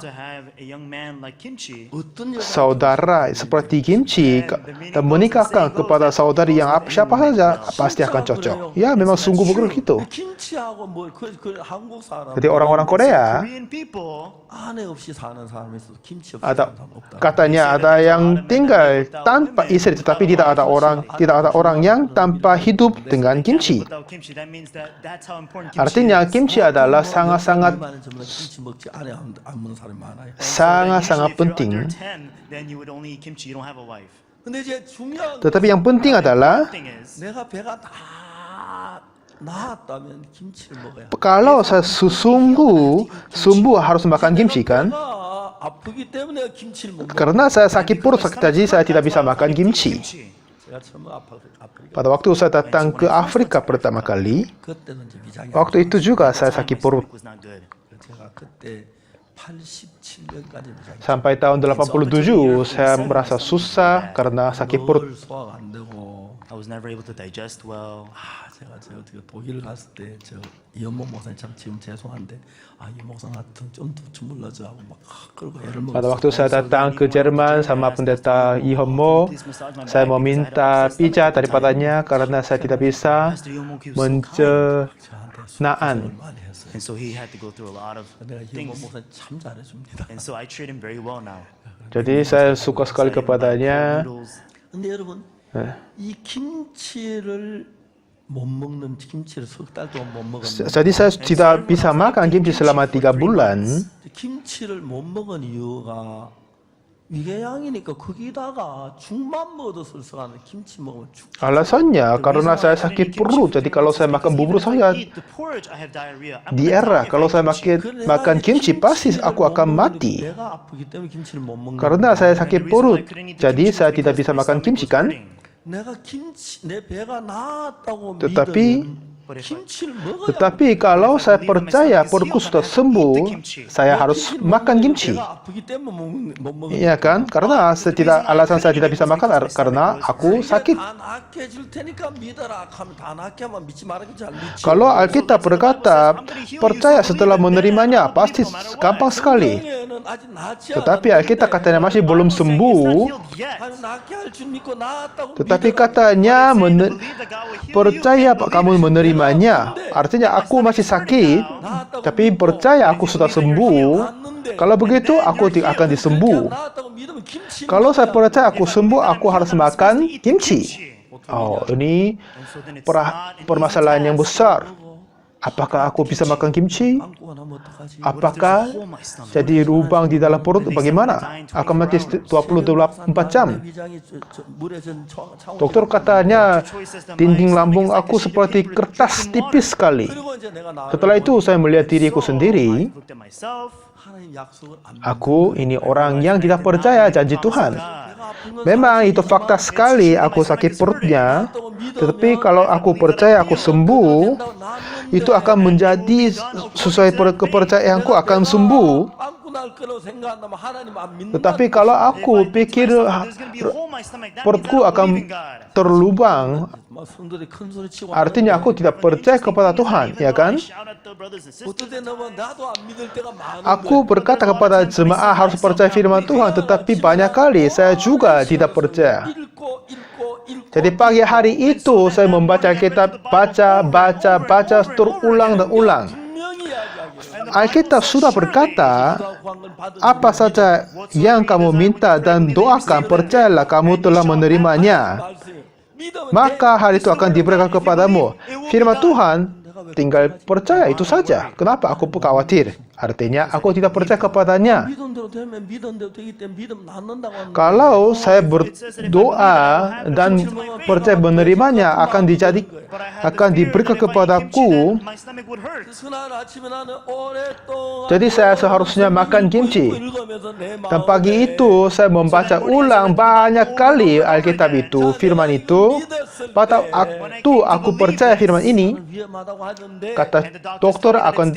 어떤 여자 saudara seperti kimchi dan menikahkan kepada saudari yang siapa saja, pasti akan cocok. Ya, memang sungguh begitu. 김치하고 뭐 그 한국 사람 Jadi orang-orang Korea Korean people 아내 없이 사는 사람이 있어. 김치 없이 Ada, 사는 사람 없다. katanya ada yang tinggal tanpa istri tetapi tidak ada orang yang tanpa hidup dengan kimchi. Without kimchi, that means that's how important kimchi Artinya is. kimchi adalah sangat-sangat 많은 점은 김치 먹지 아내 안 먹는 사람이 많아요. sangat-sangat penting. If you're under 10, then you would only eat kimchi. You don't have a wife. 근데 이제 중요한 Tetapi yang penting adalah Thing is, 내가 배가 다 나았다면 김치를 먹어야 돼. kalau saya sungguh harus makan kimchi kan? 배가 아프기 때문에 김치를 못 먹어. Karena saya sakit perut jadi saya tidak bisa makan kimchi. kimchi. 제가 처음 아프리카 Pada waktu saya datang ke Afrika pertama kali, 그때는 이제 위장이 waktu itu juga saya sakit perut. It was not good. 제가 그때 87년까지 위장이 Sampai tahun 87 saya merasa susah karena sakit perut. 소화가 안 되고 I was never able to digest well. 제가 어떻게 독일 갔을 때 저 이현모 목사님 참 지금 죄송한데 이 목사 같은 좀 주물러줘 하고 막 끌고 애를 먹었어. Pada waktu saya datang ke Jerman sama pendeta Ihommo, saya meminta pijat daripadanya karena saya tidak bisa Pastor Yomo he was so kind. mencernaan. 많이 했어요. And so he had to go through a lot of 내가 이현모 things. 목사님 참 잘해줍니다. And so I treat him very well now. Jadi saya suka sekali kepadanya. Noodles. 근데 여러분 이 김치를 못 먹는 김치를 석 달 동안 못 먹으면 Jadi saya tidak bisa makan kimchi selama 3 bulan. 김치를 못 먹은 이유가 위궤양이니까 거기다가 죽만 먹어도 설사하는 김치 먹으면 죽. Alasannya karena saya sakit perut. Jadi kalau saya makan bubur saya Eat the porridge, I have diarrhea. I'm diarah. Kalau saya makan kimchi pasti aku akan mati. 내가 아프기 때문에 김치를 못 먹는. Karena saya sakit perut, jadi saya tidak bisa makan kimchi kan? 내가 김치 내 배가 나았다고 Tetapi 믿으면 김치를 먹어야. Tetapi kalau saya percaya perutku sudah sembuh, saya harus makan kimchi. 내가 아프기 때문에 못 먹는. Iya kan? Karena alasan saya tidak bisa makan karena aku sakit. 다 낫게 해줄 테니까 믿어라. 하면 다 낫게 하면 믿지 말아도 잘 믿지. Kalau Alkitab berkata, percaya setelah menerimanya, pasti gampang sekali. 경우에는 아직 낫지 않아. Tetapi Alkitab katanya masih belum sembuh. 아니, 낫게 할 줄 믿고 나았다고 Tetapi katanya percaya kamu menerimanya. Artinya aku masih sakit, tapi percaya aku sudah sembuh. Kalau begitu aku akan disembuh. 나았다고 믿으면 김치. Kalau saya percaya aku sembuh, aku harus makan kimchi. Oh, ini permasalahan yang besar. Apakah aku bisa makan kimchi? 안고 나면 어떡하지? Apakah jadi lubang di dalam perut bagaimana? Akan mati 24 jam. 위장이 물에 전 창호. Dokter katanya dinding lambung aku seperti kertas tipis sekali. 그리고 이제 내가 나. Setelah itu saya melihat diriku sendiri. Looked at myself. 하나님 약속을 안. Aku ini orang yang tidak percaya janji Tuhan. Memang itu fakta sekali aku sakit perutnya. Tetapi kalau aku percaya aku sembuh, itu akan menjadi sesuai kepercayaanku akan sembuh. 안고 날 거라고 생각한다면 하나님 안 믿는. Tetapi kalau aku pikir There's going to be a hole in my stomach. That means I perutku don't akan believe in God. terlubang, 막 성도들이 큰 소리 치고. artinya aku tidak percaya kepada Tuhan, ya kan? Shout at the brothers and sisters. 어떨 때 너무 나도 안 믿을 때가 많은데. Aku berkata kepada jemaah harus percaya firman Tuhan, tetapi banyak kali saya juga tidak percaya. 읽고. Jadi pagi hari itu saya membaca kitab, baca terulang dan ulang. 분명히 이야기하기를. Alkitab sudah berkata, apa saja yang kamu minta dan doakan, percayalah kamu telah menerimanya. Maka hal itu akan diberikan kepadamu. Firman Tuhan, tinggal percaya itu saja. Kenapa aku khawatir? Artinya aku tidak percaya kepadanya. 믿음대로 되면 믿음대로 되기 때문에 믿음 낳는다고 하는. Kalau saya berdoa dan percaya menerimanya akan diberikan kepadaku. My stomach would hurt. 그날 아침에 나는 오랫동안 Jadi saya seharusnya makan kimchi. 읽으면서 내 Dan pagi itu saya membaca ulang banyak kali Alkitab itu, firman itu. Pada waktu aku percaya firman ini, 위험하다고 하는데 kata dokter akan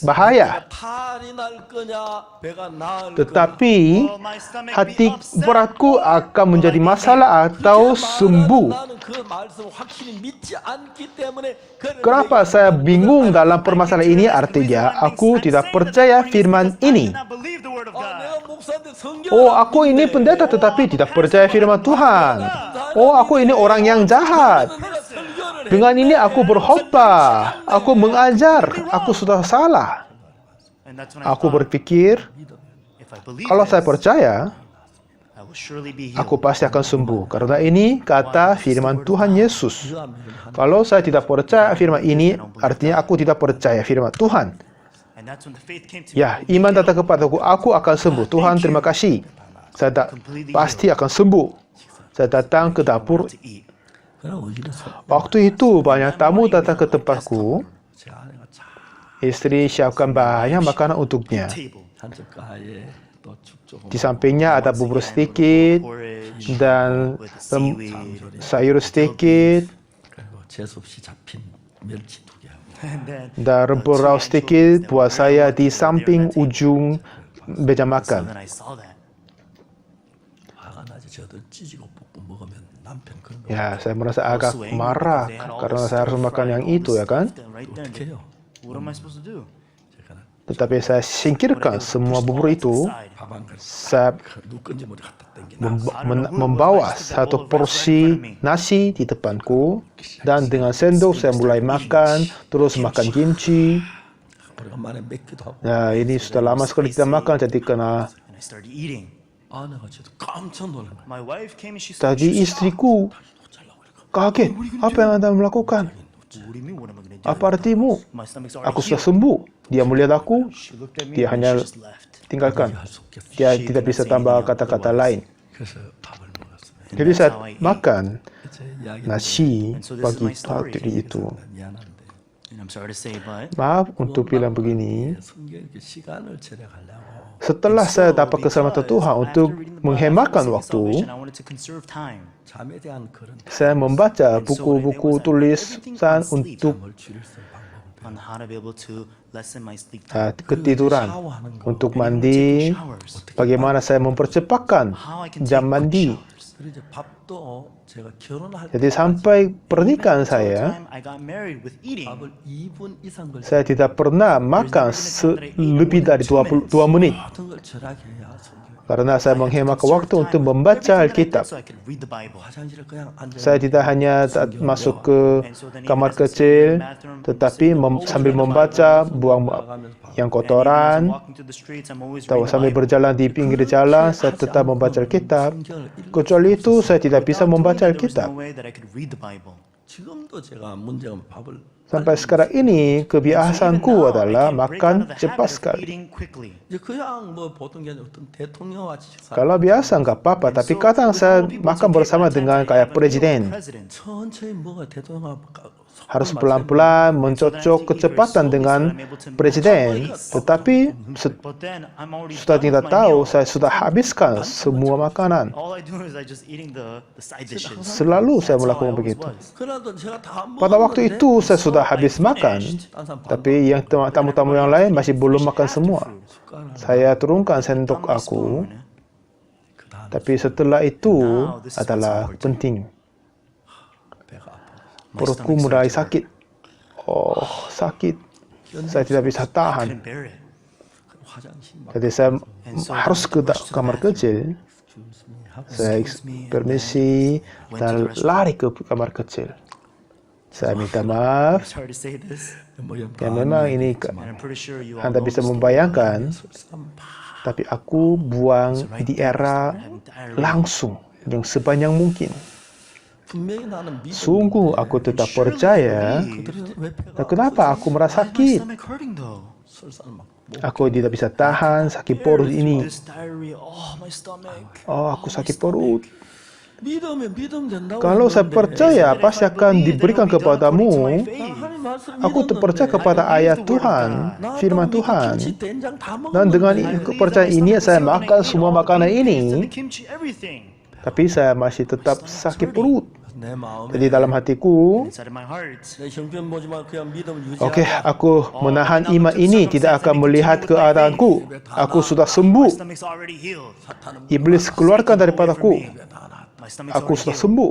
bahaya. 탈이 날 거냐 배가 나을 거냐. Tetapi Will my stomach hati be upset? beratku akan menjadi masalah atau sembuh. 나는 그 말씀을 확실히 믿지 않기 때문에 그런 Kenapa saya bingung dalam permasalahan ini? Artinya aku tidak percaya firman ini. I believe the word of God. 내가 목사인데 성경 Oh, aku ini pendeta tetapi tidak percaya firman Tuhan. Oh, aku ini orang yang jahat. 내가 설교를 해. Dengan ini aku berkhotbah, aku mengajar, aku sudah salah. And that's when I Aku thought, berpikir, if I believe kalau saya this, percaya, I will surely be aku healed. pasti akan sembuh. Karena ini kata firman Tuhan Yesus. Kalau saya tidak percaya firman ini, artinya aku tidak percaya firman Tuhan. And that's when the faith came to Ya, me. iman datang kepadaku, aku akan sembuh. Tuhan, terima kasih. Saya pasti akan sembuh. Saya datang ke dapur. To eat. 그러고 이래서 Waktu itu banyak tamu datang ke tempatku. 제 아내가 쫙 Istri siapkan banyak makanan untuknya. Table. 한젓가에 또 죽 조금 Di sampingnya ada bubur sedikit Porridge dan with seaweed. sayur sedikit 그리고 재수 없이 잡힌 멸치 2개 하고 And then dan rempah raus sedikit buat saya di samping ujung meja so makan. then I saw that. 화가 나지. 저들 찌지고 볶고 먹으면 남편 그런 거 Ya, saya merasa agak marah karena saya harus makan yang itu, ya kan? Then right then, 어떻게 해요? what am I supposed to do? 제가 Tetapi saya singkirkan semua bubur itu. 밥한 그릇 Saya 누군지 모르게 갖다 땡겨 membawa satu porsi nasi di depanku dan dengan sendok saya mulai makan, terus makan kimchi. 오래간만에 맵기도 하고 Ya, ini sudah lama sekali tidak makan, jadi kena. And I started eating. 아내가 저도 깜짝 놀란 거야. My wife came and she said, Tadi istriku kaget, apa yang Anda melakukan? what do you mean, what am I going to do? Apa artimu? My stomach's Aku already sudah healed. sembuh. Dia melihat aku, She looked at me dia and hanya she just left. tinggalkan. 할 수 없겠어. Dia tidak bisa tambah kata-kata lain. 그래서 밥을 먹었어요. Jadi saya makan 제 이야기 nasi pagi tadi itu. 미안한데 And I'm sorry to say, but Maaf untuk bilang begini. 성경 이렇게 시간을 절약하려고 Setelah saya dapat keselamatan Tuhan untuk menghematkan waktu, I wanted to conserve time. 잠에 대한 그런 saya membaca buku-buku tulisan untuk 잠을 줄일 수 있는 방법은 On how to be able to lessen my sleep time. ketiduran, untuk mandi, bagaimana saya mempercepatkan How I can jam take quick mandi. showers. 그리고 이제 밥도 제가 결혼할 Jadi sampai pernikahan Until the saya, time I got married with eating, 밥을 2분 이상 걸려 saya tidak pernah makan lebih dari 22 menit. 모든 걸 절약해야 성경 Karena saya menghemat waktu untuk membaca Alkitab. so I could read the Bible. 화장실에 그냥 앉아 Saya tidak hanya masuk ke kamar kecil, tetapi sambil membaca, buang yang kotoran, Walking through the streets, I'm always atau reading the sambil Bible. berjalan di pinggir jalan, saya tetap membaca Alkitab. Kecuali itu, saya tidak bisa membaca There was Alkitab. no way that I could read the Bible. 지금도 제가 문제가 밥을 Sampai sekarang ini, kebiasaanku Even now, I adalah can't break out makan of the cepat habit of sekali. eating quickly. 이제 그냥 뭐 보통 게 아니라 어떤 대통령 같이 식사 Kalau biasa nggak apa-apa, tapi kadang saya makan bersama dengan kayak presiden. 천천히 먹어야 대통령 Harus pelan-pelan mencocok kecepatan dengan presiden. Tetapi But then I'm already sudah done with tidak my tahu, meal. saya sudah habiskan semua makanan. All I do is I just eating the side dishes. Selalu saya That's how I melakukan always begitu. was. 그래도 제가 다 Pada waktu itu saya sudah habis makan, tapi yang tamu-tamu yang lain masih belum makan semua. Saya turunkan sendok aku, tapi setelah itu adalah penting. Perutku mulai sakit. Oh, sakit. Saya tidak bisa tahan. Couldn't bear it. Jadi saya harus ke kamar kecil. Saya permisi dan lari ke kamar kecil. Saya minta maaf. It's hard to say this, Ya memang ini and I'm pretty sure you all Anda know bisa this. membayangkan, tapi aku buang di era langsung yang sebanyak mungkin. 분명히 나는 믿음 Sungguh aku tetap percaya. 왜 배가 Dan kenapa aku merasa Why is my sakit? stomach hurting though? 설사는 막 Aku tidak bisa tahan sakit perut ini. This diarrhea, oh my stomach. Oh, aku sakit perut. 믿으면 믿으면 된다고 Kalau saya percaya, pasti akan diberikan kepadamu. Aku percaya kepada ayat Tuhan, firman Tuhan. Dan dengan kepercayaan ini, saya makan semua makanan ini. Kimchi, everything. Tapi saya masih tetap sakit perut. 내 마음에 Jadi dalam hatiku, Inside of my heart. 내 형편 보지만 그냥 믿음을 oke, 유지하자. aku menahan iman ini, tidak akan melihat keadaanku. Aku sudah My sembuh. stomach's already healed. Iblis keluarkan daripadaku. My stomach's Aku already sudah healed. sembuh.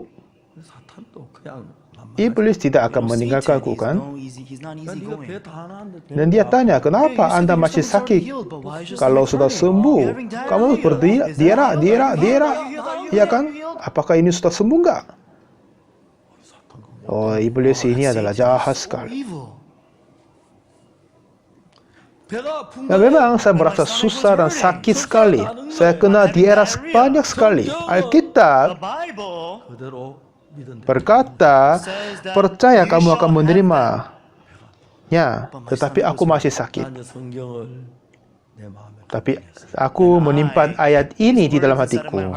사탄도 그냥 Iblis tidak akan meninggalkanku, He's kan? he's not easy 네가 going. 배다 하나인데 Dan dia tanya, kenapa Anda masih sakit? Kalau sudah sembuh, kamu berdira, iya kan? Apakah ini sudah sembuh enggak? Oh, iblis ini adalah jahat sekali. 배가 아픈 Ya, memang saya merasa susah dan sakit sekali. Saya kena dieras banyak sekali. The Alkitab Bible 그대로 믿은 berkata, percaya kamu akan menerimanya. Tetapi aku masih sakit. 난 이제 성경을 내 마음에 Tapi aku menyimpan ayat ini di dalam hatiku.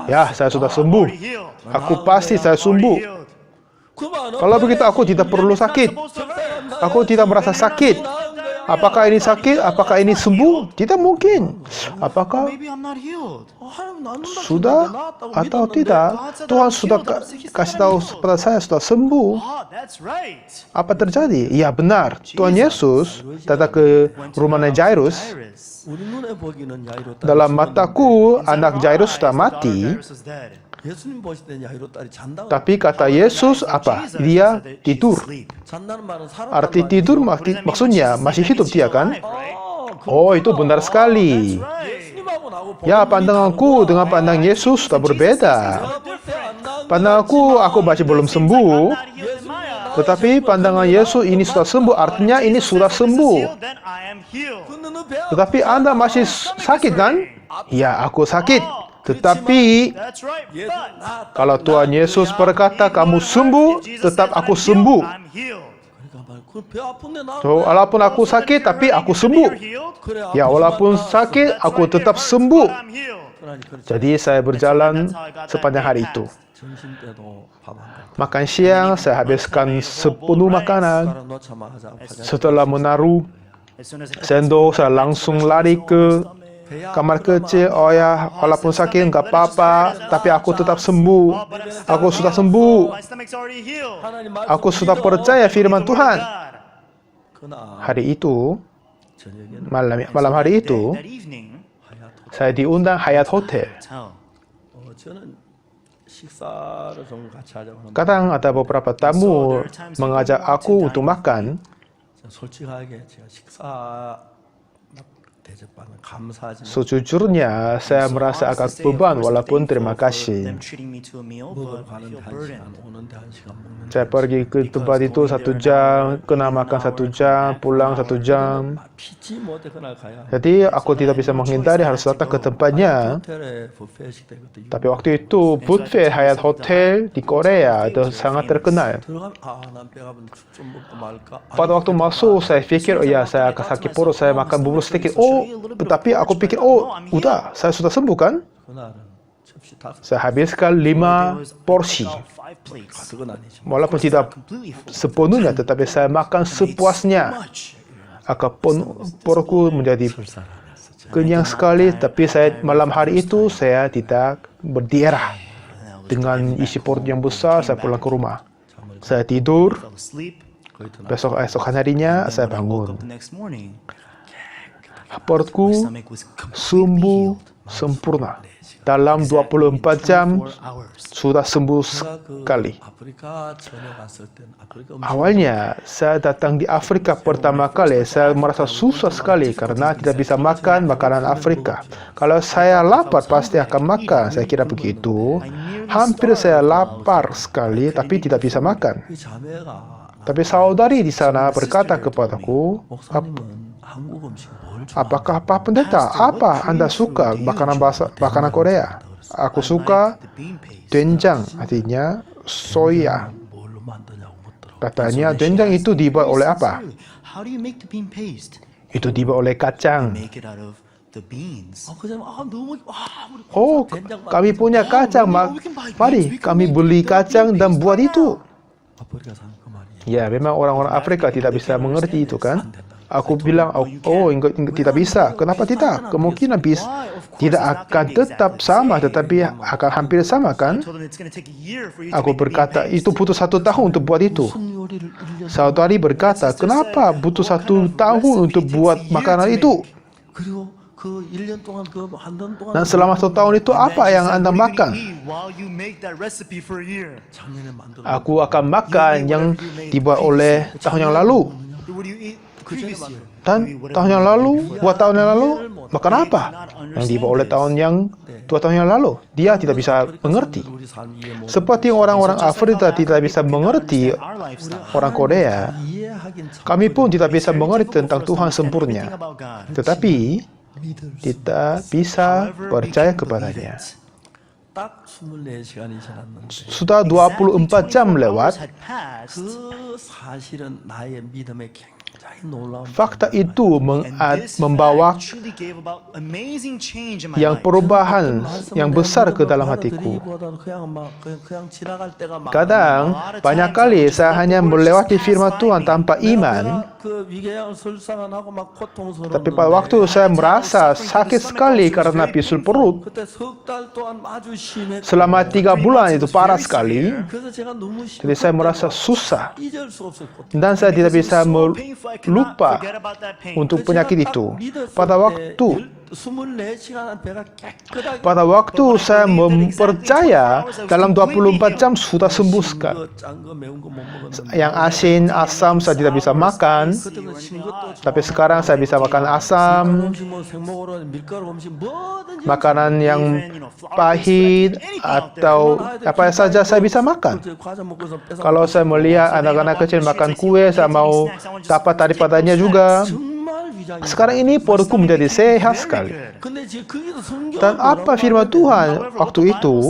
Ya, saya sudah sembuh. Aku pasti saya sembuh. Kalau begitu aku tidak perlu sakit. Aku tidak merasa sakit. Apakah ini sakit? Apakah ini sembuh? Tidak mungkin. Apakah Maybe I'm not healed. sudah atau tidak? Tuhan sudah kasih tahu kepada saya sudah sembuh. Oh, that's right. Apa terjadi? Ya benar. Tuhan Yesus datang ke rumahnya Jairus. Jairus. 우리 눈에 보기는 야이로 딸이 Dalam mataku, anak Jairus sudah mati. Jairus was dead. 예수님 보실 때는 야이로 딸이 잔다고. Tapi kata Yesus apa? Dia tidur. 잔다는 말은 사람 Arti tidur maksudnya masih hidup dia kan? Oh, itu benar sekali. 예수님하고 나하고 Ya, pandanganku dengan pandang Yesus sudah berbeda. Pandanganku, aku masih belum sembuh. Tetapi pandangan Yesus ini sudah sembuh, artinya ini sudah sembuh. Then I am healed. Tetapi Anda masih sakit kan? Ya, aku sakit. Tetapi That's right. But kalau Tuhan Yesus berkata kamu sembuh, tetap aku sembuh. I'm healed. 그배 아픈데 나 So, walaupun aku sakit, tapi aku sembuh. Healed. 그래 Ya, walaupun sakit, aku tetap sembuh. I'm healed. Jadi saya berjalan sepanjang hari itu. 점심 때도 밥한 Makan siang, saya habiskan sepenuh makanan. 숟가락 놓자마자 화장실 Setelah menaruh As soon as I sendok, saya langsung lari ke kamar kecil. Oh ya, walaupun sakit nggak apa-apa, tapi aku tetap sembuh. Aku sudah sembuh. my stomach's already healed. 하나님 말씀 Aku sudah percaya firman Tuhan. God. 그날 Hari itu, 저녁에는 malam hari itu, That evening, saya diundang Hyatt Hotel. tell. 저는 식사를 좀 같이 하자고 하는데 Kadang ada beberapa tamu mengajak aku untuk makan. 솔직하게 제가 식사 대접받는 감사하지만 Sejujurnya, saya merasa agak beban walaupun terima kasih. Them treating me to a meal, 먹으러 but I 가는데 feel 한 burdened. 시간 오는데 한 시간 먹는데 Saya pergi ke tempat itu 1 jam, kena makan 1 jam, pulang 1 jam. 피치 못해 그날 가야 Jadi aku tidak bisa menghindari harus datang ke tempatnya. 호텔에 뷔페식 되거든 Tapi waktu itu buffet Hyatt Hotel di Korea itu sangat terkenal. 들어가면 아난 배가 좀 먹고 말까 Pada waktu masuk saya pikir, oh ya saya akan sakit perut, saya makan bubur sedikit. Oh, tetapi aku pikir, oh udah, saya sudah sembuh kan? 그날은 접시 다 Saya habiskan 5 porsi. About 5 plates. 그건 아니죠 Walaupun tidak Completely full. sepenuhnya, tetapi saya makan sepuasnya. Akan perutku menjadi kenyang sekali, tapi saya malam hari itu saya tidak berdiarah. Dengan isi perut yang besar, saya pulang ke rumah. Saya tidur, Fell asleep. esok harinya saya When I woke bangun. up the next morning, Perutku stomach was completely sembuh healed. sempurna. Dalam 24 jam 4 hours. sudah sembuh 제가 그 sekali. 아프리카 전에 갔을 땐 아프리카 음식 Awalnya saya datang di Afrika pertama kali, saya merasa susah sekali karena tidak bisa makan makanan Afrika. Kalau saya lapar pasti akan makan, saya kira begitu. Hampir saya lapar sekali tapi tidak bisa makan. 이 자매가 Tapi saudari di sana berkata kepadaku, 목사님은 한국 음식 뭘 좋아? apakah Pak Pendeta, apa Anda suka makanan Korea? Aku suka The bean paste. doenjang, artinya soya. 뭘로 만드냐고 묻더라고. Katanya doenjang itu dibuat oleh apa? How do you make the bean paste? Itu dibuat oleh kacang. Make it out of the beans. 그냥 너무 우리 Oh, kami punya kacang, mari kami beli kacang dan buat itu. 아프리카 사는 그 말이야. Ya, memang orang-orang Afrika tidak bisa mengerti itu kan. Aku bilang, oh, tidak bisa. Kenapa tidak? Kemungkinan bisa. Tidak akan tetap sama, tetapi akan hampir sama kan? I told them it's going to take a year for you to Aku make the bean berkata, paste. itu butuh 1 tahun untuk buat itu. 무슨 요리를 1년 Saudari berkata, kenapa butuh 1 tahun untuk buat makanan itu? 그리고 그 1년 동안 그 한 달 동안 Dan selama 1 tahun itu apa yang Anda makan? While you make that recipe for a year. 작년에 만들어 Aku akan makan yang dibuat oleh tahun yang lalu. What do you eat the previous year? Dan tahun yang lalu, 2 tahun yang lalu, makan apa? Yang dibuat oleh dua tahun yang lalu. Dia tidak bisa mengerti. 우리 삶 이해 못 Seperti orang-orang Afrika tidak bisa mengerti Our lifestyle. orang Korea. 이해하기 Kami pun tidak bisa mengerti tentang Tuhan sempurna, tetapi kita bisa percaya kepadanya. 딱 24시간이 지났는데 Sudah 24 jam lewat, 그 사실은 나의 믿음에 굉장히 놀라운 fakta itu membawa yang perubahan yang besar ke dalam hatiku. Kadang, banyak kali saya hanya melewati firman Tuhan tanpa iman, tapi pada waktu saya merasa sakit sekali karena bisul perut, selama 3 bulan itu parah sekali, jadi saya merasa susah dan saya tidak bisa lupa untuk penyakit itu. Pada waktu saya mempercaya dalam 24 jam sudah sembuh sekali. Yang asin, asam saya tidak bisa makan, tapi sekarang saya bisa makan asam, makanan yang pahit atau apa saja saya bisa makan. Kalau saya melihat anak-anak kecil makan kue, saya mau dapat daripadanya juga. Sekarang ini perutku menjadi sehat sekali. Dan apa firman Tuhan waktu itu?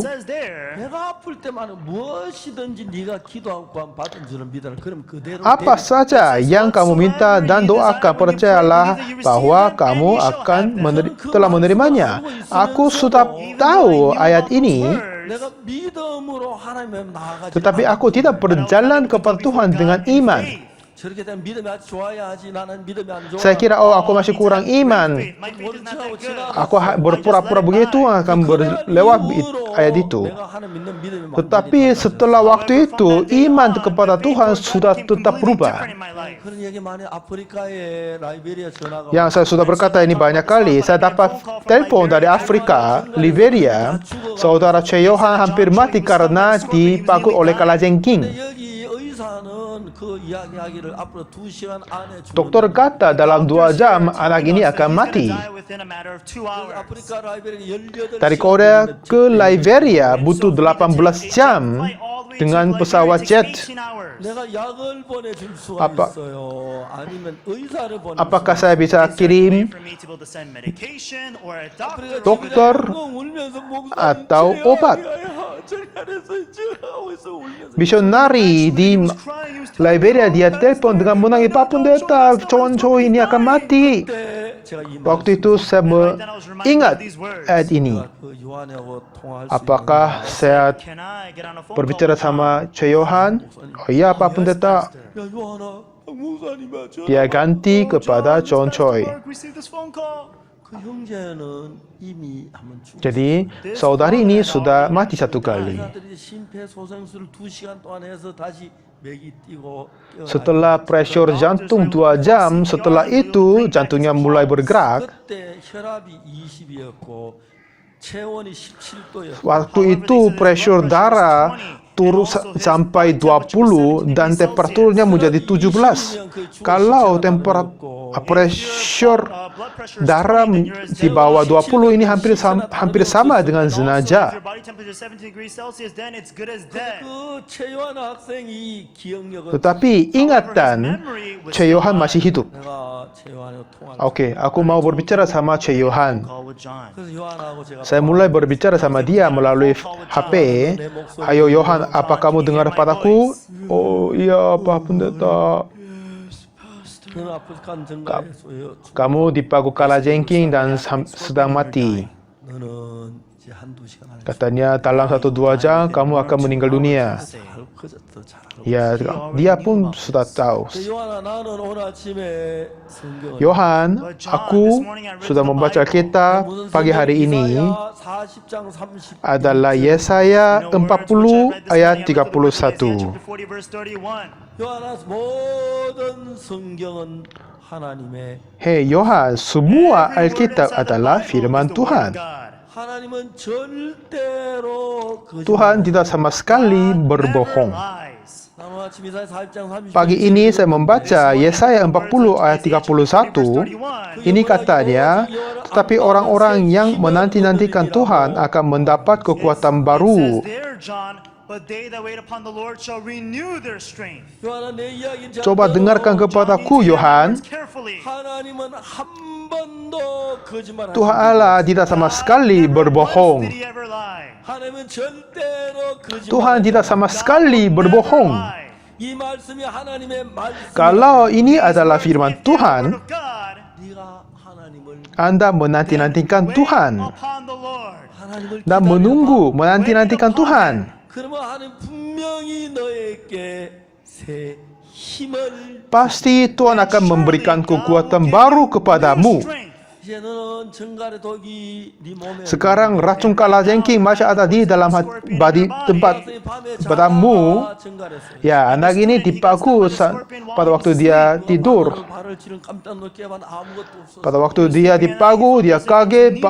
Apa saja yang kamu minta dan doakan, percayalah bahwa kamu akan telah menerimanya. Aku sudah tahu ayat ini, tetapi aku tidak berjalan kepada Tuhan dengan iman. Saya kira, aku masih kurang iman. Aku berpura-pura begitu akan berlewat ayat itu. Tetapi setelah waktu itu, iman kepada Tuhan sudah tetap berubah. Yang saya sudah berkata ini banyak kali, saya dapat telepon dari Afrika, Liberia, saudara Che Yohan hampir mati karena dipagut oleh kalajengking. Dokter kata dalam 2 jam anak ini akan mati. Dari Korea ke Liberia butuh 18 jam dengan pesawat jet. Apakah saya bisa kirim dokter atau obat? Misionari di Liberia dia telepon dengan menangis, Pak Pendeta, cowok ini akan mati. Waktu itu saya ingat ayat ini. Apakah saya berbicara sama Che Yohan? Oh iya, Pak Pendeta. Dia ganti kepada John Choi. Jadi, saudari ini sudah mati 1 kali. Setelah pressure jantung 2 jam, setelah itu jantungnya mulai bergerak. Waktu itu pressure darah turun sampai 20 dan temperaturnya menjadi 17. Kalau pressure darah di bawah 20 ini hampir sama dengan jenazah. Tetapi ingatan Che Yohan masih hidup. Oke, aku mau berbicara sama Che Yohan. Saya mulai berbicara sama dia melalui HP. Ayo Yohan, apa kamu dengar padaku? Oh iya, Pak Pendeta. Kamu dipagut kalajengking dan sedang mati. Katanya dalam 1-2 jam kamu akan meninggal dunia. Ya, dia pun sudah tahu. Yohan, aku sudah membaca Alkitab pagi hari ini adalah Yesaya 40 ayat 31. Hei Yohan, semua Alkitab adalah firman Tuhan. Tuhan tidak sama sekali berbohong. Pagi ini saya membaca Yesaya 40 ayat 31. Ini katanya, tetapi orang-orang yang menanti-nantikan Tuhan akan mendapat kekuatan baru. But they that wait upon the Lord shall renew their strength. 요한아, 내 이야기는 잘 Coba 들어. dengarkan kepadaku, Yohan. Carefully. 하나님은 한 번도 거짓말 Tuhan Allah tidak sama sekali berbohong. Did he ever lie? 하나님은 절대로 거짓말. Tuhan tidak sama sekali berbohong. Lie. 이 말씀이 하나님의 말씀. Kalau ini adalah firman Word Tuhan, of God 네가 하나님을 Anda menanti-nantikan Tuhan upon the Lord. 하나님을 dan menunggu menanti-nantikan Tuhan. 그러면 하나님 분명히 너에게 새 힘을 Pasti Tuhan akan memberikan kekuatan baru kepadamu. Strength. 이제 너는 정갈의 독이 네 몸에 Sekarang racun kalajengking masih ada di dalam badi tempat kepadamu. 정갈했어요. Ya, anak ini dipaku pada waktu dia tidur. 발을 찌른 깜짝 놀게 하면 아무것도 없어. Pada waktu dia dipaku, dia kaget,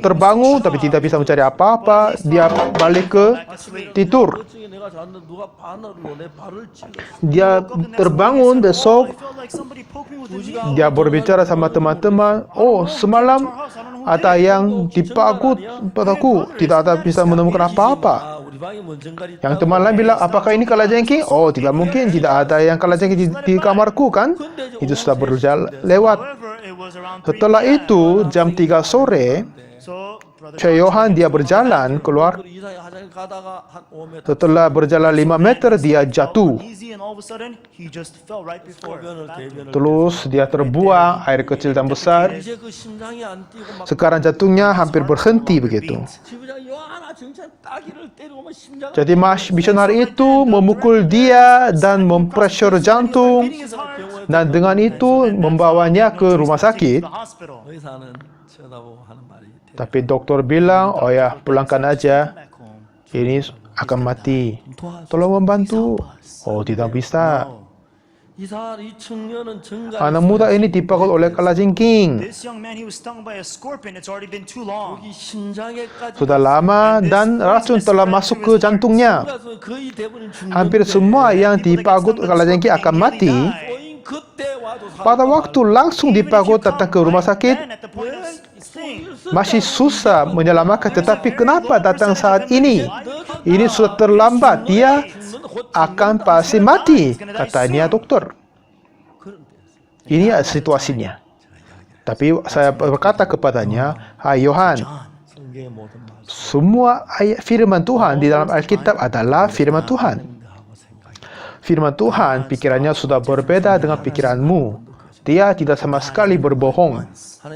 terbangun, tapi tidak bisa mencari apa-apa. Dia balik ke tidur. 그중에 내가 잤는데 누가 바늘로 내 발을 찔렀어. Dia terbangun besok, I felt like somebody poked me with a needle. dia berbicara sama teman-teman, oh semalam ada yang dipaku padaku, tidak ada bisa menemukan apa-apa. 아, 우리 방에 뭔 정갈이 Yang teman lain bilang, apakah ini kalajengking? Oh, tidak mungkin, tidak ada yang kalajengking di kamarku kan? Itu sudah berjalan lewat. However, it was around 3 Setelah itu, jam 3 sore, So, Brother Cek Yohan dia berjalan keluar. 이상하게 화장실 가다가 한 5m Setelah berjalan 5 meter, dia jatuh. easy and all of a sudden, he just fell right before. 소변을 대변을 Terus dia terbuang, air kecil dan besar. 이제 그 심장이 안 뛰고 막 Sekarang jantungnya hampir berhenti begitu. 지부장 요하나 정찰 따기를 때리고 막 심장 Jadi mas misionari itu memukul dia dan mempressure jantung. Dan dengan itu membawanya ke rumah sakit. The hospital. 의사는 쳐다보고 하는 말이 Tapi dokter bilang, oh ya pulangkan aja. Back home. Ini akan mati. Tolong membantu. Oh tidak bisa. 이사 이 청년은 정갈 Anak muda ini dipakul oleh kalajengking. This young man, he was stung by a scorpion. It's already been too long. 이 심장에까지 Sudah lama dan racun telah masuk ke jantungnya. 가서 거의 대부분 죽는 Hampir semua yang dipagut kalajengking akan mati. 거인 그때 와도 Pada waktu langsung dipagut datang ke rumah sakit, Then at the point of sting, masih susah menyelamatkan. Tetapi kenapa datang saat ini? Ini sudah terlambat. Dia akan pasti mati, katanya dokter. Ini situasinya. Tapi saya berkata kepadanya, hai Yohan, 성경의 모든 말 semua ayat firman Tuhan di dalam Alkitab adalah firman Tuhan. Firman Tuhan, pikirannya sudah berbeda dengan pikiranmu. Dia tidak sama sekali berbohong.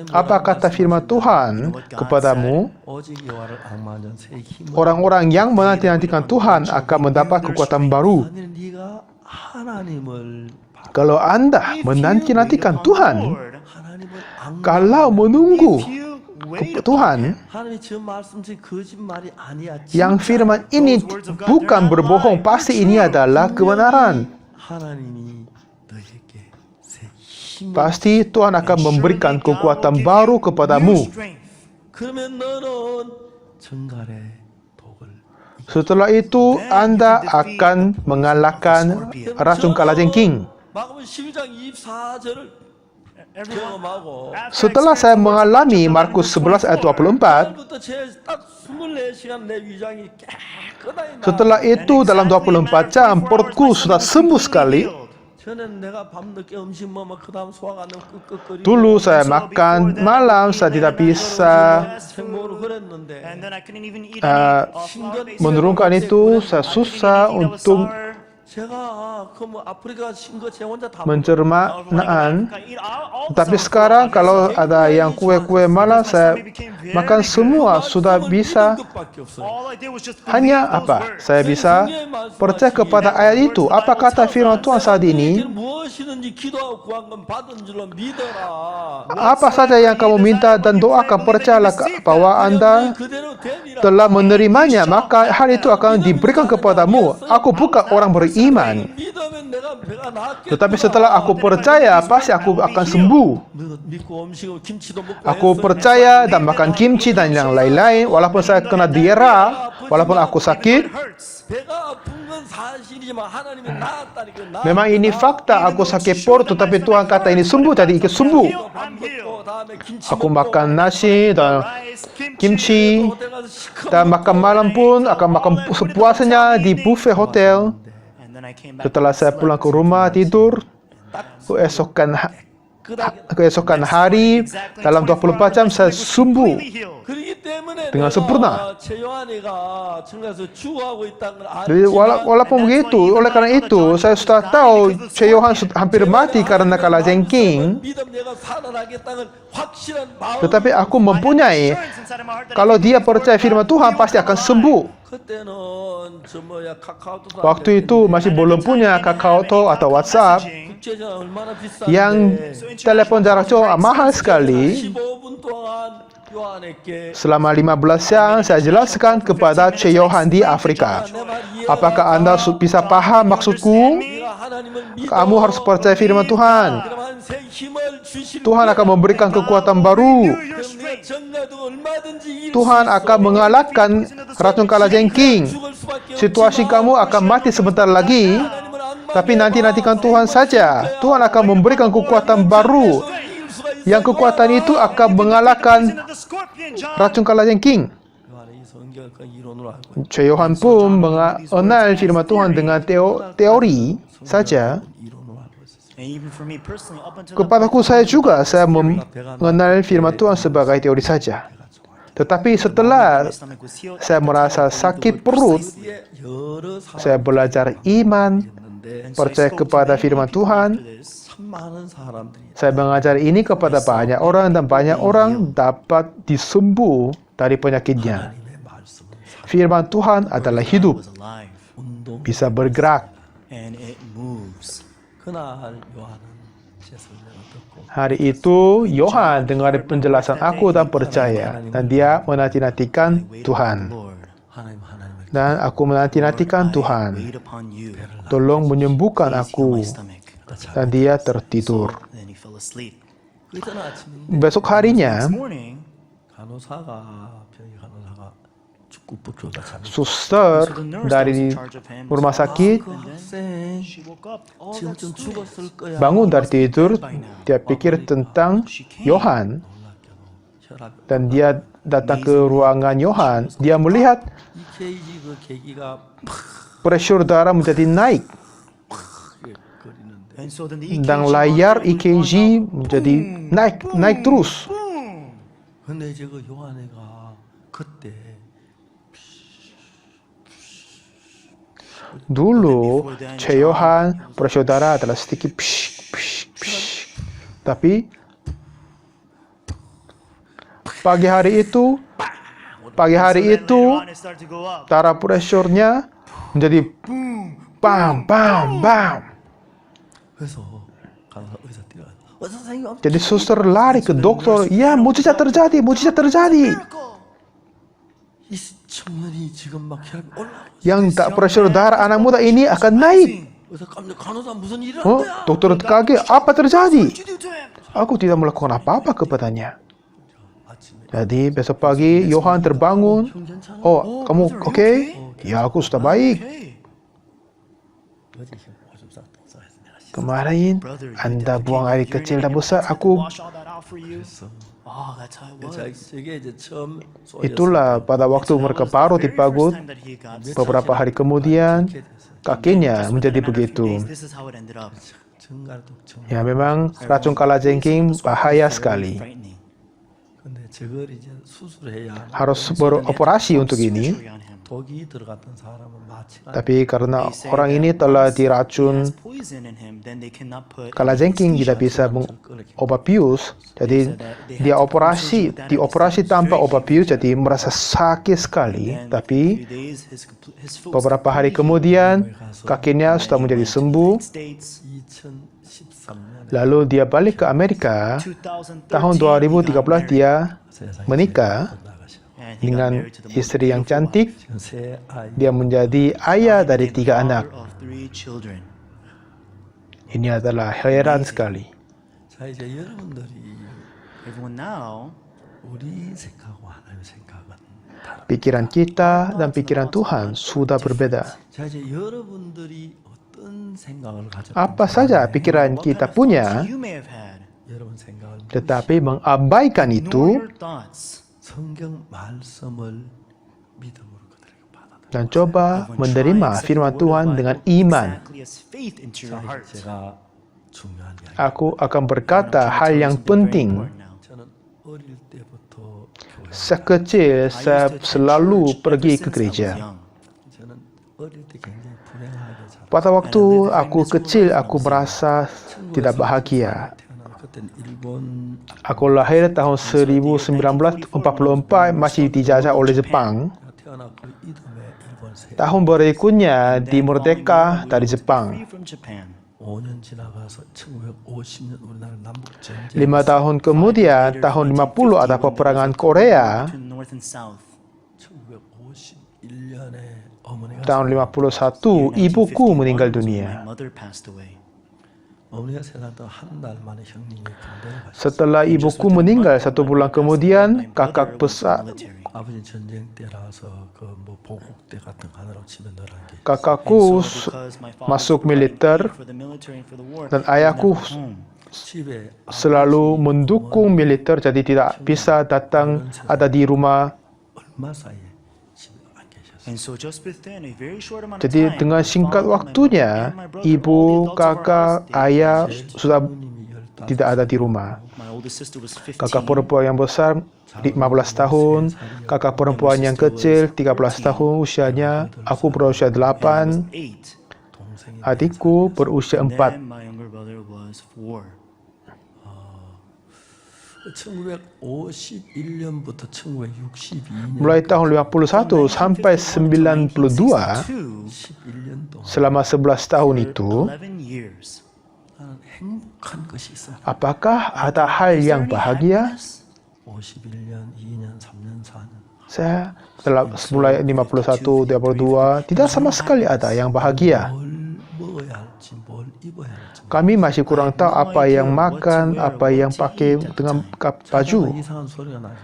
Apa kata firman Tuhan kepadamu? 오직 여호와를 앙망하는 새 힘을 Orang-orang yang menanti-nantikan Tuhan akan mendapat kekuatan baru. 아니 네가 하나님을 Kalau Anda menanti-nantikan Tuhan, Lord, 하나님을 kalau menunggu you wait Tuhan, 하나님이 저 말씀 제 거짓말이 아니야. yang firman ini bukan berbohong, pasti ini adalah kebenaran. 하나님이 너에게 새 힘을 Pasti Tuhan akan memberikan kekuatan baru kepadamu. strength. 그러면 너는 정갈의 독을 Setelah itu, Anda akan mengalahkan racun kalajengking. 마가복음 12장 24절을 경험하고 Setelah saya mengalami Markus 11 ayat 24, 부터 제딱 24시간 내 위장이 깨끗하게 나. setelah itu dalam 24 jam perutku sudah sembuh sekali. 전엔 내가 밤늦게 음식 먹으면 그 다음 소화가 안 되고 끄끄거리고 Dulu saya makan malam, saya tidak bisa 생목으로 그랬는데 And then I couldn't even eat 신건 menurunkan itu. Saya susah untuk 제가 그 뭐 아프리카 신거 제 혼자 다 pencernaan. Tapi sekarang kalau ada yang kue-kue malam, saya makan semua, sudah bisa. 것밖에 없어요. All I did was just Hanya apa? Saya bisa percaya kepada ayat itu. Apa kata firman Tuhan saat ini? 무엇이든지 기도하고 구한 건 받은 줄로 믿어라. Apa saja yang kamu minta dan doakan, percayalah bahwa Anda 그대로 되리라. telah menerimanya, maka hal itu akan diberikan kepadamu. Aku bukan orang beriman, 믿으면 내가 배가 나았겠다. tetapi setelah aku percaya, pasti aku akan sembuh. 믿고 음식을 김치도 먹고 Aku percaya dan makan kimchi dan yang lain-lain, walaupun saya kena diarrhea, walaupun aku sakit. 배가 아픈 건 사실이지만 하나님이 나았다니까. 나 Memang ini fakta, aku sakit perut, tetapi Tuhan kata ini sembuh, jadi ikut sembuh. 밥 먹고 다음에 김치 Aku 먹고 makan nasi dan kimchi, dan makan malam pun akan makan sepuasnya di buffet hotel. And then I came back. Setelah saya pulang ke rumah tidur, keesokan hari dalam 24 jam saya sembuh 그렇기 때문에 dengan sempurna. 최요한이가 청가에서 주하고 있다는 걸 Jadi walaupun begitu, oleh karena itu saya sudah tahu Choi Yohan hampir mati karena kalajengking. 믿음 내가 살아나겠다는 확실한 마음. Tetapi aku mempunyai, kalau dia percaya firman Tuhan pasti akan sembuh. 그때는 저 뭐야 카카오톡 Waktu itu masih belum punya Kakao atau WhatsApp, 국제전 얼마나 비싼데 yang telepon jarak jauh mahal sekali. 15분 동안 요한에게 Selama 15 jam saya jelaskan kepada Choi Yohan di Afrika. Apakah Anda bisa paham maksudku? 네가 하나님을 믿어. Kamu harus percaya firman Tuhan. 그러면 새 힘을 주실 Tuhan akan memberikan kekuatan baru. 그럼 네가 정가도 얼마든지 이길 Tuhan akan mengalahkan racun kalajengking. 죽을 수밖에 Situasi kamu akan mati sebentar lagi, 하나님을 안 tapi nantikan Tuhan saja. Tuhan akan memberikan kekuatan baru. 이길 수가 있어. Yang kekuatan itu akan mengalahkan racun kalajengking. 요한의 이 성경을 그 이론으로 알고 Choi Yohan pun mengenal firman Tuhan dengan teori saja. 이론으로 알고 있었어요. And even for me personally, up until Kepadaku saya juga, saya mengenal firman Tuhan sebagai teori saja. Tetapi setelah my stomach was healed, saya merasa sakit perut, 뒤에 여러 saya belajar iman, 사람인데 percaya kepada firman Tuhan. 참 많은 사람들이 Saya mengajar ini kepada banyak orang dan banyak orang dapat disembuh dari penyakitnya. 하나님의 말씀은 Firman Tuhan adalah hidup, was alive 운동. bisa bergerak. and it moves. 그날 요한은 제 설명을 듣고 Hari itu, Yohan dengar penjelasan aku dan percaya. Dan dia menanti-nantikan Tuhan. Lord, 하나님을 Dan aku menanti-nantikan Tuhan. wait upon you. Tolong menyembuhkan Please heal aku. my stomach. Dan dia tertidur. And then he fell asleep. 그때는 아침에 Besok harinya, This morning, 병이 간호사가 축구부교가 잠이 suster dari rumah sakit 학생 she woke up. Oh, 지금쯤 죽었을 거야. bangun dari tidur. Dia pikir tentang Yohan. 혈압. Dan dia datang ke ruangan Yohan. Dia melihat EKG 그 계기가 pressure darah menjadi naik. 거리는데 and so then the Dan EKG layar monitor would go EKG menjadi naik terus. 근데 이제 그 요한애가 그때 Dulu, Choi Yohan pressure darah adalah sedikit psh, psh, psh. Tapi pagi hari itu it started to go up. darah pressure-nya menjadi bam, bam, bam. 그래서 간호사 의사 뛰어가 선생님 Jadi suster lari ke dokter. Ya, mujizat terjadi, mujizat terjadi. 이 청년이 지금 막 혈압이 올라가고 Yang tak pressure darah anak muda ini akan naik. 그래서 깜짝 간호사 무슨 일이 한 Oh, 거야? dokter kaget, apa terjadi? What did you do to him? Aku tidak melakukan apa-apa kepadanya. 아침에 Jadi besok pagi Yohan terbangun. Oh, kamu oke? Ya, aku sudah baik. Hey, 어제 오줌 쌌다 해서 내가 Kemarin Anda buang air kecil dan besar, aku wash all that out for you. Oh, that's how it was. 저게 이제 처음 itulah pada waktu mereka baru dipagut. Time that he got Beberapa hari kemudian kakinya menjadi begitu. This is how it ended up. 정갈독청 Ya, memang racun kalajengking bahaya sekali. Frightening. 근데 저걸 이제 수술해야 Harus beroperasi untuk ini. Surgery on him. 독이 들어갔던 사람은 마취가 Tapi karena orang ini telah diracun Has poison in him, then they cannot put kalajengking, tidak bisa obat bius. Jadi dia dioperasi tanpa obat bius, jadi merasa sakit sekali. and Tapi few days his foot beberapa hari kemudian kakinya sudah menjadi sembuh. States 2013년에 Lalu dia balik ke Amerika. 2013 Tahun 2013 dia menikah and he got dengan married to the istri yang cantik. 지금 세 아이 Dia menjadi ayah dari 3 anak. of 3 children. Ini adalah heran sekali. 자 이제 여러분들이 Everyone now, 우리 생각하고 하나님의 생각은 다릅니다. Pikiran kita dan pikiran Tuhan sudah berbeda. 자 이제 여러분들이 어떤 생각을 가져 Apa saja pikiran kita punya, you may have had, 여러분 생각을 tetapi mengabaikan ignore itu, your thoughts. 성경 말씀을 믿음으로 그들에게 받아들여. Dan coba menerima firman Tuhan dengan iman. Exactly as faith into your heart. 제가 중요한 이야기. Aku akan berkata hal yang penting. 저는 어릴 때부터 교회. Sekecil saya selalu pergi ke gereja. 저는 어릴 때 굉장히 불행하게 자랐어요. Pada waktu aku kecil, aku merasa tidak bahagia. 그때는 일본 Aku lahir tahun 1944, masih dijajah oleh Jepang. 태어났고 이듬해 일본 세 Tahun berikutnya dimerdeka dari Free Jepang. from Japan. 5년 지나가서 1950년 우리나라 남북 전쟁 5 tahun kemudian, tahun 50 ada peperangan Korea. Between North and South. 1951년에 어머니가 Tahun 51, ibuku meninggal dunia. My mother passed away. 어머니가 세상 동안 한달 만에 형님이 군대에 가셨어요. Setelah ibuku meninggal 1 bulan kemudian, kakak besar Military. 아버지 전쟁 때라서 그 뭐 보국대 같은 거 하나로 집에 넣으란 게 kakakku Because my father masuk was militer for the military and for the war, dan he ayahku was never home. 집에 selalu mendukung militer, jadi tidak bisa datang ada di rumah. 얼마 사이에 집에 안 계셨어요. And so just within a very short amount of Jadi time, dengan my singkat father, my waktunya, mother, and my brother, all the ibu, adults of our kakak, house, they ayah perished. sudah 부모님이 15 tidak ada di rumah. My oldest sister was 15. Kakak perempuan yang besar 15 tahun, kakak perempuan yang kecil 13 tahun usianya, aku berusia 8, 8. 동생이 adikku berusia And 4. then my younger brother was 4. 1951년부터 1962년 Mulai tahun 51 sampai 92, 11년 동안 selama 11 tahun itu, 11 years. 나는 행복한 것이 있습니다. apakah ada hal yang bahagia? 51년, 2년, 3년, 4년 Saya telah mulai 51, 22, tidak sama sekali ada yang bahagia. 뭘 먹어야 할지 뭘 입어야 할지 Kami masih kurang tahu apa yang makan, apa yang pakai dengan baju. 이상한 소리가 나죠.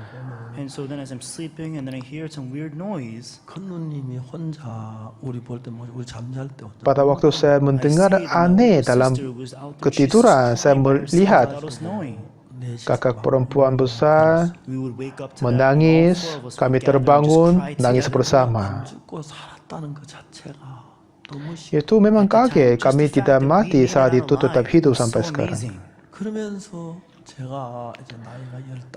And so then as I'm sleeping and then I hear some weird noise. 큰 누님이 혼자 우리 볼 때 뭐 우리 잠잘 때 혼자 Pada waktu saya mendengar I see that my aneh older dalam sister was out there. She ketiduran, saya slept by herself melihat without us knowing. kakak perempuan besar We would wake up to menangis, that. All 4 of us kami would gather and just terbangun, cry nangis together. bersama. 죽고 살았다는 것 자체가 너무 Itu memang kaget, kami tidak mati saat itu, tetap hidup sampai So sekarang. amazing. 그러면서 제가 이제 나이가 15,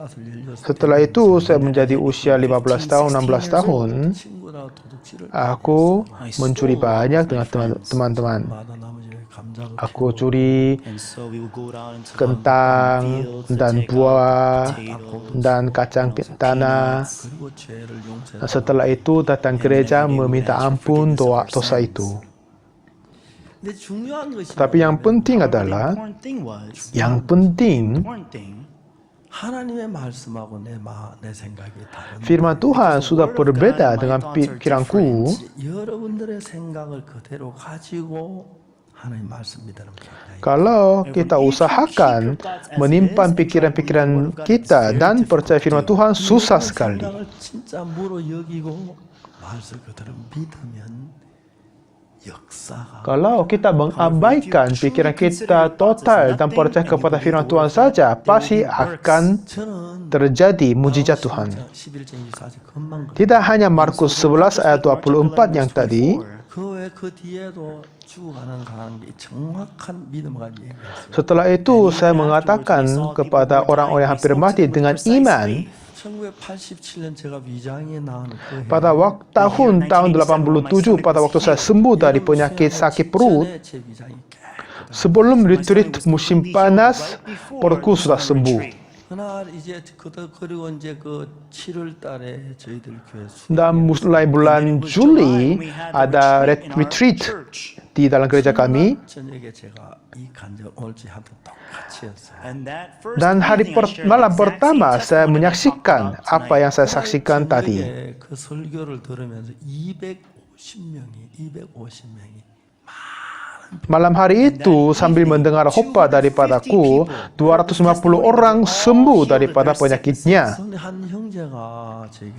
16 Setelah itu, saya menjadi usia 15 tahun, 16 tahun. 친구랑 도둑질을 Aku mencuri banyak dengan teman-teman. 마다 나머지 감자도 Aku curi And so we would go out into kentang the fields to dan take out buah potatoes, dan kacang tanah. 그리고 죄를 용서해 Setelah itu datang gereja meminta ampun dosa itu. 근데 중요한 것이 Tapi yang penting The adalah, important thing was, important thing, 하나님의 말씀하고 내 생각이 다른 firman Tuhan sudah berbeda dengan pikiranku. 여러분들의 생각을 그대로 가지고 하나님 말씀 믿는 거예요. Kalau kita usahakan menyimpan pikiran-pikiran kita dan percaya firman Tuhan, susah sekali. 생각을 진짜 무로 여기고 말씀 그대로 믿으면 역사가 Kalau kita mengabaikan pikiran kita total dan percaya kepada firman Tuhan saja, pasti akan 저는 terjadi mujizat Tuhan. 11장 24절 금방 Tidak hanya Markus 11 ayat 24 yang tadi, 그 외에 그 뒤에도 죽어가는 게 정확한 믿음을 가지고 얘기했어요. setelah itu saya mengatakan kepada orang-orang yang hampir mati dengan iman, 1987년 제가 위장에 나온 그 해 pada tahun 87 pada waktu saya sembuh dari penyakit sakit perut, 전에 제 위장이 sebelum retreat musim panas, perutku sudah sembuh. 그날 이제 그리고 이제 그 7월 달에 저희들 교회 Dan mulai bulan Juli ada retreat di dalam gereja kami. 저녁에 제가 이 간증 오늘지 한번 똑같이 했어요. and that first Dan hari evening I shared the malam exact same pertama saya testimony menyaksikan I'm talking about apa yang saya saksikan tadi. 저녁에 그 설교를 들으면서 250명이 많은 Malam hari itu, sambil mendengar khotbah daripadaku, 250 orang sembuh daripada penyakitnya. 성대 한 형제가 저희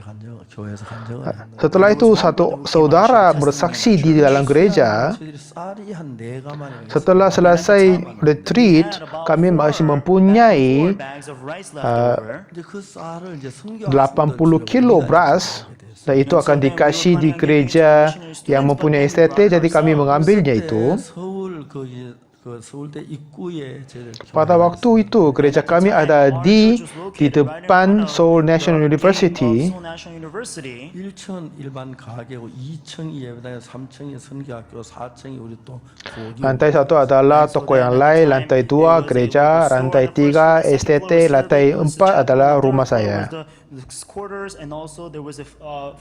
교회에서 간증을 했는데 Setelah itu, satu saudara bersaksi di dalam gereja. 저희들이 쌀이 한 4가마니 Setelah selesai retreat, kami masih mempunyai 4 bags of rice left over. 이제 그 쌀을 이제 성교 80 kilo beras, dan itu akan dikasih di gereja yang mempunyai STT, jadi kami mengambilnya itu. 서울 그 서울대 입구에 저희들 Pada waktu itu, gereja kami ada di depan Seoul National University. Seoul National University. 1층 일반 가게고 2층이 예배당에 3층이 선교학교 4층이 우리 또 고기 Lantai 1 adalah toko yang lain, lantai 2 gereja, lantai 3 STT, lantai 4 adalah rumah saya. The quarters, and also there was a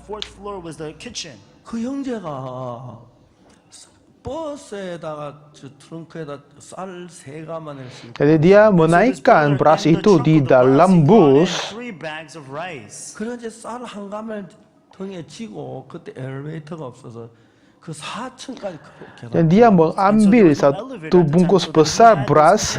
fourth floor was the kitchen. 그 형제가 버스에다가 저 트렁크에다 쌀 3가마니를 싣고 Jadi dia menaikkan beras itu di dalam bus. 3 bags of rice. 그래 이제 쌀 한 가마를 등에 지고 그때 엘리베이터가 없어서 그 4층까지 그렇게 Dan dia mengambil satu bungkus besar beras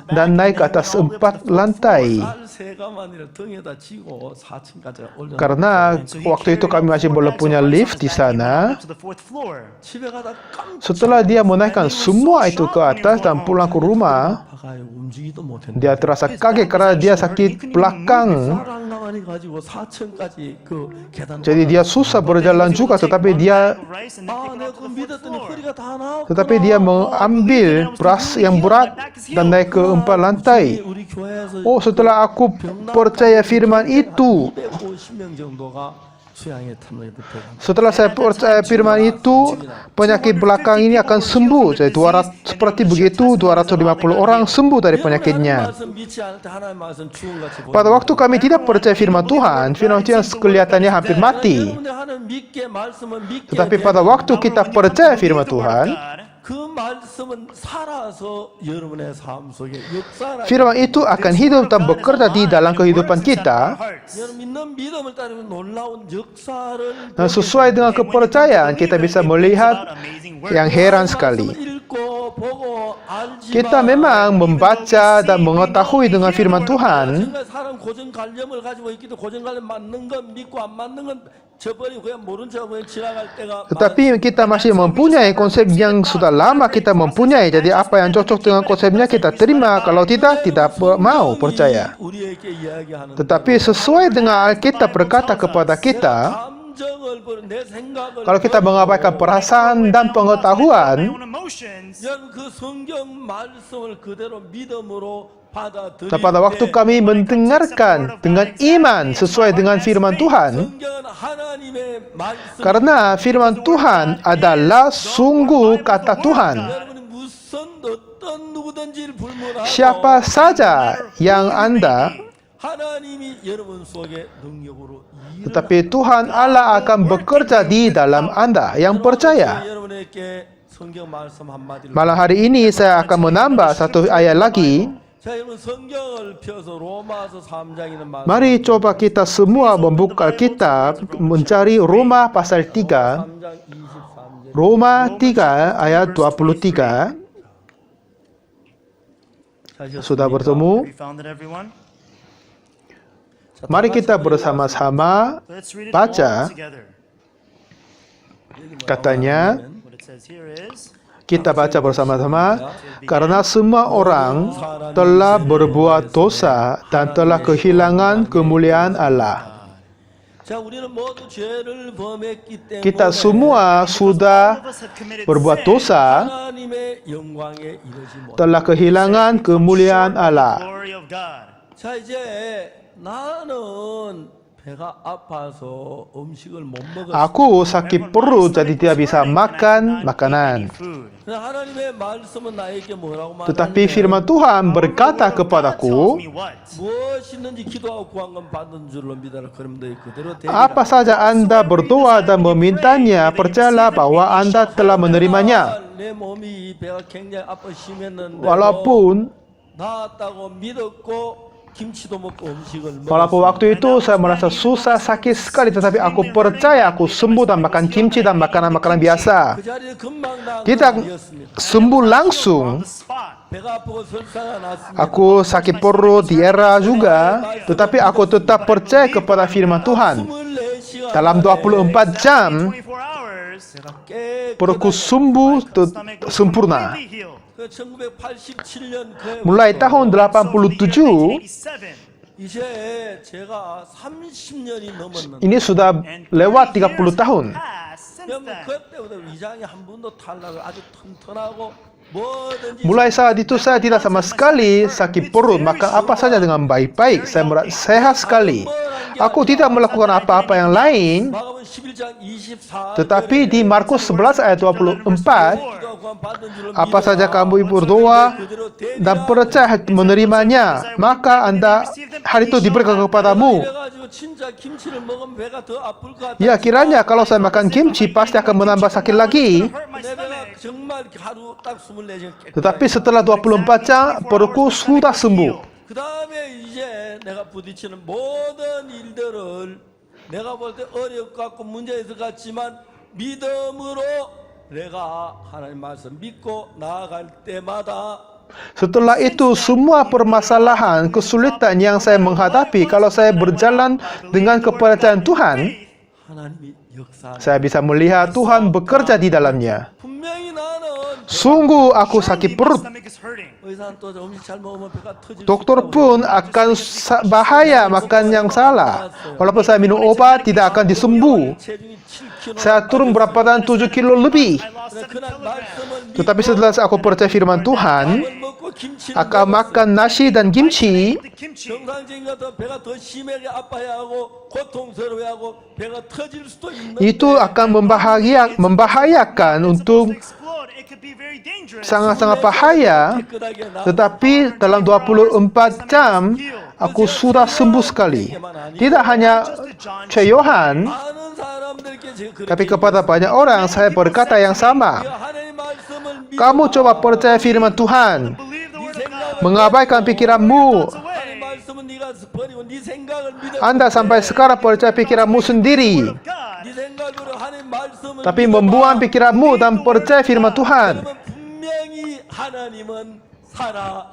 dan naik ke atas 4 lantai. 쌀 3가마니를 등에다 지고 4층까지 올려 Karena waktu itu kami masih belum punya lift di sana. To the 4th floor. 집에 가다 깜짝 Setelah dia menaikkan semua itu ke atas dan pulang ke rumah, 아파가요. 움직이도 못했는데 dia terasa kaget karena dia sakit belakang. 쌀 한 가마니 가지고 4층까지 그 계단 Jadi dia susah berjalan juga, tetapi dia Rice and then 아, take it 내가 out to 그 the 4th 믿었더니 floor. 허리가 다 나왔구나. tetapi dia mengambil beras yang berat dan naik ke 4 lantai. 우리 교회에서 Oh, setelah aku percaya firman itu, 250명 정도가 수양에 탐내게 됐고. setelah saya percaya firman itu, penyakit belakang ini akan sembuh. Jadi 200, seperti begitu, 250 orang sembuh dari penyakitnya. Pada waktu kami tidak percaya firman Tuhan kelihatannya hampir mati. Tetapi pada waktu kita percaya firman Tuhan, 그 말씀은 살아서 여러분의 삶 속에 역사를 firman itu akan hidup dan bekerja di dalam kehidupan kita. 여러분 믿는 믿음을 따르면 놀라운 역사를 Dan sesuai dengan kepercayaan, kita bisa melihat yang heran sekali. 읽고 보고 알지만 Kita memang membaca dan mengetahui dengan firman Tuhan, 정말 사람 고정관념을 가지고 있기도 고정관념 맞는 건 믿고 안 맞는 건 저버리고 그냥 모른 척 그냥 지나갈 때가 tetapi kita masih mempunyai konsep yang sudah lama kita mempunyai. Jadi apa yang cocok dengan konsepnya kita terima, kalau tidak mau percaya. 우리에게 이야기하는 Tetapi sesuai dengan Alkitab berkata kepada kita, 감정을 버려 내 생각을 kalau kita mengabaikan perasaan dan pengetahuan, own emotions. 여러분 그 성경 말씀을 그대로 믿음으로 받아들일 dan pada waktu kami mendengarkan dengan iman sesuai dengan firman Tuhan, 성경은 하나님의 말씀 karena firman Tuhan adalah sungguh kata Tuhan. 여러분이 무슨 어떤 누구든지 불문하고 Siapa saja yang Anda, 하나님이 여러분 속에 능력으로 일을 tetapi Tuhan Allah akan bekerja di dalam Anda yang percaya. 여러분에게 성경 말씀 한마디를 Malam hari ini saya akan menambah satu ayat lagi. 자 여러분 성경을 펴서 로마서 3장에는 말씀 Mari coba kita semua membuka Alkitab, mencari Roma pasal 3, 3장 23절 Roma 3 ayat 23. Sudah bertemu? We found it, everyone. Mari kita bersama-sama Let's read it baca. all together. Katanya, What it says here is, kita baca bersama-sama, karena semua orang telah berbuat dosa dan telah kehilangan kemuliaan Allah. 자 우리는 모두 죄를 범했기 때문에 Kita semua sudah all of us have committed berbuat sin, dosa, 하나님의 영광에 이르지 못. telah kehilangan kemuliaan Allah. glory of God. 자 이제 나는 배가 아파서 음식을 못 먹었어. Aku sakit perut jadi tidak bisa makan makanan. Food. 하나님의 말씀은 나에게 뭐라고 Tetapi 말하냐면 firman Tuhan berkata kepadaku, Me what? 무엇이 있는지 기도하고 구한 건 받은 줄로 믿어라. 그러면 너희 그대로 되리라. apa saja Anda berdoa dan memintanya, percayalah bahwa Anda telah menerimanya. 내 몸이 배가 굉장히 아파 심했는데 Walaupun 나았다고 믿었고 김치도 먹고 음식을 Walaupun waktu itu saya merasa susah, sakit sekali, tetapi aku percaya aku sembuh dan makan kimchi dan makanan-makanan biasa. 그 자리에 금방 나 Tidak sembuh langsung. 배가 아프고 설사가 났습니다. Aku sakit perut, diarrhea juga, tetapi aku tetap percaya kepada firman Tuhan. 24시간 Dalam 24 jam, 24 hours, perutku sembuh sempurna. 그 1987년 그 Mulai tahun 87, 87, 이제 제가 30년이 넘었는데 ini sudah lewat 30 tahun. since then. 그때부터 위장이 한 번도 탈락을 아주 튼튼하고 뭐든지 Mulai saat itu saya tidak sama sekali sakit perut, makan apa saja dengan baik-baik. Saya merasa sehat sekali. Aku tidak melakukan apa-apa yang lain, 마가복음 11장 24 tetapi di Markus 11 ayat 24, apa saja kamu berdoa dan percaya menerimanya, maka Anda hari itu diberikan kepadamu. 그래가지고 진짜 김치를 먹으면 배가 더 아플 것 같아. Ya, kiranya kalau saya makan kimchi pasti akan menambah sakit lagi. 내 배가 정말 하루 딱 24시간 깨끗. Tetapi setelah 24 jam, perutku sudah sembuh. 그 다음에 이제 내가 부딪히는 모든 일들을 내가 볼 때 어렵고 갖고 문제 있을 것 같지만 믿음으로 내가 하나님 말씀 믿고 나아갈 때마다 Setelah itu, semua permasalahan, kesulitan yang saya menghadapi, kalau saya berjalan dengan kepercayaan Tuhan, 하나님이 역사. saya bisa melihat Tuhan bekerja di dalamnya. 분명히 나는 Sungguh aku sakit perut. Stomach is hurting. 의사는 또 음식 잘 먹으면 배가 터질 수 Dokter 있다고 pun akan bahaya makan yang salah. Walaupun saya minum obat, tidak akan disembuh. 체중이 7kg. Saya turun berat badan 7 kilo lebih. I lost 7 그날 kilograms. 말씀을 Tetapi setelah aku percaya firman Tuhan, 밥을 먹고 김치를 akan makan nasi dan kimchi, The kimchi. 정상적인 것도 배가 더 심하게 아파하고 고통스러워하고 배가 터질 수도 있는 itu akan membahayakan untuk Explode. It could be very dangerous. sangat-sangat bahaya. 깨끗하게 나 Tetapi dalam 24 jam, aku sudah sembuh sekali. Tidak hanya Cek Yohan, 많은 사람들께 제가 tapi kepada banyak orang saya berkata yang sama. 하나님 말씀을 믿어 Kamu coba percaya firman Tuhan. Believe the word of God. Mengabaikan pikiranmu. 하나님 말씀은 네가 버리고 네 생각을 믿어 Anda sampai sekarang percaya pikiranmu sendiri. God. 네 생각으로 하나님 말씀을 Tapi membuang pikiranmu dan percaya firman Tuhan. 그러면 분명히 하나님은 살아.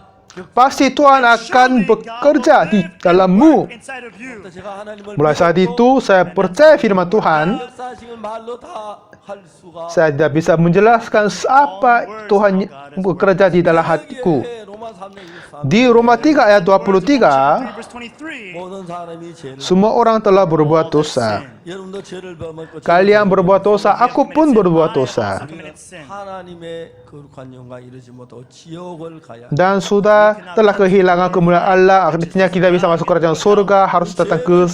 Pasti Tuhan akan bekerja di dalammu. Inside of you. 제가 하나님을 Mulai saat itu, saya percaya firman Tuhan. 역사식을 말로 다 할 수가 Saya tidak bisa menjelaskan apa Tuhan bekerja di dalam hatiku. 로마 3장 23 Di Roma 3 ayat 23, Verse 23. 모든 사람이 죄를 semua orang telah berbuat dosa. 여러분도 죄를 범했고 Kalian berbuat dosa, aku pun berbuat dosa. Committed sin. 하나님의 거룩한 영광 이루지 못하고 지옥을 가야 Dan sudah telah kehilangan kemuliaan Allah, artinya kita bisa masuk kerajaan surga, harus datang ke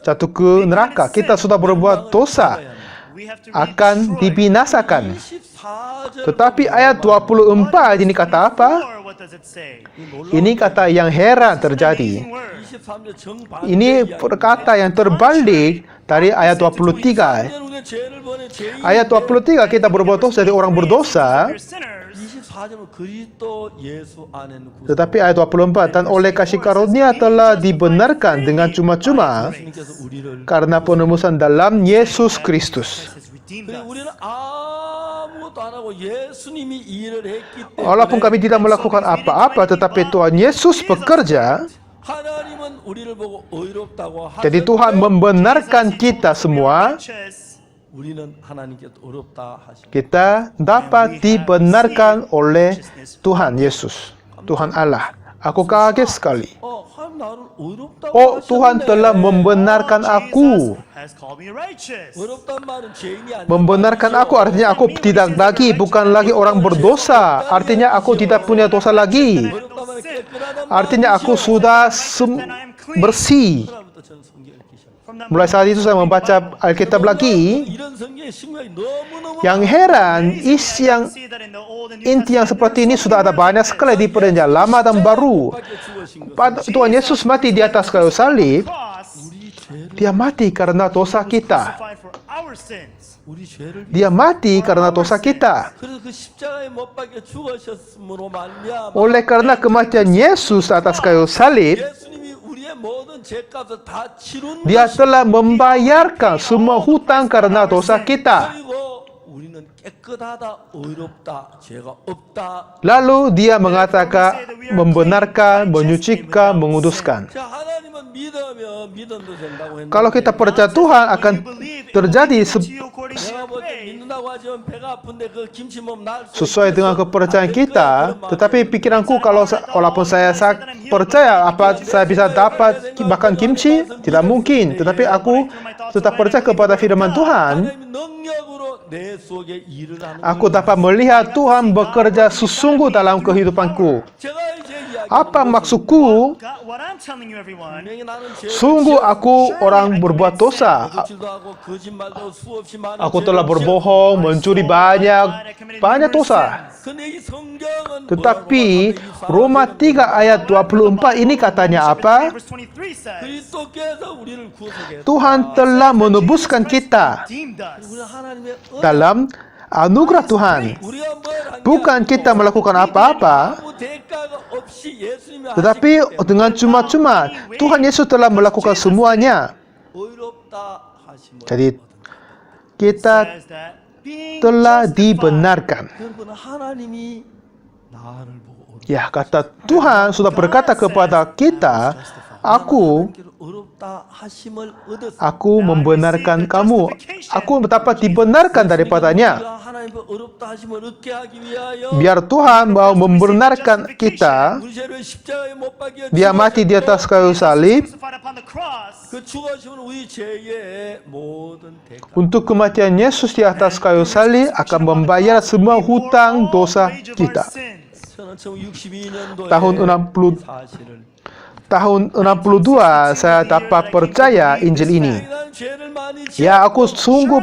jatuh ke neraka. Kita sudah berbuat dosa, We have to akan dibinasakan. 24절 Tetapi ayat 24 ini kata apa? Or what does it say? Ini kata yang heran terjadi. Word. 23절 정반 Ini perkata yang terbalik dari ayat 23. 우리가 죄를 범해 죄인 Ayat 23 kita berbuat dosa jadi orang berdosa. You're sinners. 24절은 그리스도 예수 안에는 구속 Tetapi ayat 24, dan oleh kasih karunia telah dibenarkan dengan cuma-cuma 주님께서 우리를 karena penebusan dalam Yesus Kristus. Has redeemed 그리고 us. 우리는 아무것도 안 하고 예수님이 일을 했기 Walaupun 때문에 kami tidak melakukan apa-apa, tetapi Tuhan Yesus bekerja. 하나님은 우리를 보고 의롭다고 Jadi Tuhan membenarkan kita semua. Righteous. 우리는 하나님께 어렵다 하시고 Kita dapat dibenarkan oleh Tuhan Yesus, Tuhan Allah. Aku kaget sekali. 하나님 나를 의롭다고 Oh, Tuhan telah membenarkan aku. Has called me righteous. 의롭단 말은 죄인이 아니라 Membenarkan aku artinya aku tidak lagi, bukan lagi orang berdosa. Artinya aku tidak punya dosa lagi. 의롭단 말은 깨끗하단 Artinya aku sudah bersih. 말부터 저는 성경 읽기 시작. From that Mulai saat itu saya membaca Alkitab lagi. 이런 성경의 신명이 너무너무 Yang heran, isi yang see that in the Old and New inti yang seperti ini sudah ada banyak sekali di Perjanjian Lama dan Baru. 밖에 죽으신 것. Tuhan Yesus mati di atas kayu salib. cross 우리 죄를 Dia mati karena dosa kita. crucified for our sins. 우리 죄를 Dia mati karena dosa kita. 그래서 그 십자가에 못 박혀 죽으셨으므로 말미암아 Oleh karena kematian Yesus atas kayu salib, 예수님이 모든 죄값을 다 치른 Dia telah membayarkan semua hutang karena dosa kita. 그리고 우리는 깨끗하다, 의롭다, 죄가 없다. Lalu dia mengatakan, membenarkan, menyucikan, menguduskan. 자, 하나님은 믿으면 믿음도 된다고 했는데 Kalau kita percaya Tuhan akan terjadi 내가 볼 때 믿는다고 하지만 배가 아픈데 그 김치 먹으면 나을 수 sesuai dengan kepercayaan kita, tetapi pikiranku kalau walaupun saya percaya apa saya bisa dapat makan kimchi, tidak mungkin. Tetapi aku tetap percaya kepada firman Tuhan. 하나님의 능력으로 내 속에 일을 하는 Aku dapat melihat Tuhan bekerja sesungguh dalam kehidupanku. 제가 이제 이야기 Apa maksudku? What I'm telling you, everyone, 분명히 나는 죄를 Sungguh aku orang berbuat dosa. 거칠도 하고 거짓말도 수없이 많은 Aku 죄를 telah berbohong, mencuri banyak dosa. 근데 이 성경은 Tetapi Roma 3 ayat 24 ini katanya apa? verse 23 says, 그리스도께서 우리를 구속했다. Tuhan telah menebuskan kita redeemed us. 우리 하나님의 dalam anugerah Tuhan. 우리가 뭘 Bukan kita melakukan apa-apa, 아무 대가가 없이 예수님이 tetapi dengan cuma-cuma Tuhan Yesus telah melakukan semuanya. 의롭다 하심을. Jadi kita Says that being telah justified. dibenarkan. 여러분 하나님이 나를 보고 Ya, kata Tuhan sudah berkata kepada kita, aku 의롭다 하심을 얻었습니다. aku membenarkan kamu. Aku dapat dibenarkan daripadanya. 우리가 하나님의 의롭다 하심을 얻게 하기 위하여 Biar Tuhan mau membenarkan kita, 우리 죄를 십자가에 못 박혀 dia mati di atas kayu salib. Crucified upon the cross. 그 죽으심은 우리 죄의 모든 대가. Untuk kematian Yesus di atas kayu salib akan membayar semua hutang dosa kita. 저는 1962년도에 Tahun 60 사실을 Tahun 62 saya dapat percaya Injil ini. 난 죄를 많이 Ya, aku sungguh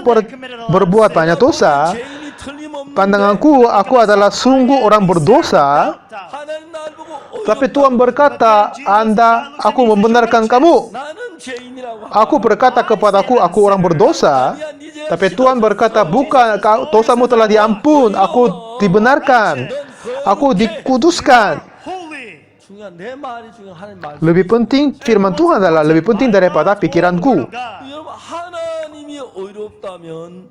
berbuat banyak dosa. 죄인이 틀림없는데 Pandanganku, aku adalah sungguh orang berdosa. 하나님 날 보고 Tapi Tuhan berkata, aku membenarkan kamu. 나는 죄인이라고 Aku berkata kepadaku, aku orang berdosa. Tapi Tuhan berkata, bukan, dosamu telah diampun. Aku dibenarkan. Aku dikuduskan. Holy. 중요한 내 말이 중요한 하나님 말. Lebih penting, firman Tuhan adalah lebih penting daripada pikiranku. God. 여러분 하나님이 의롭다면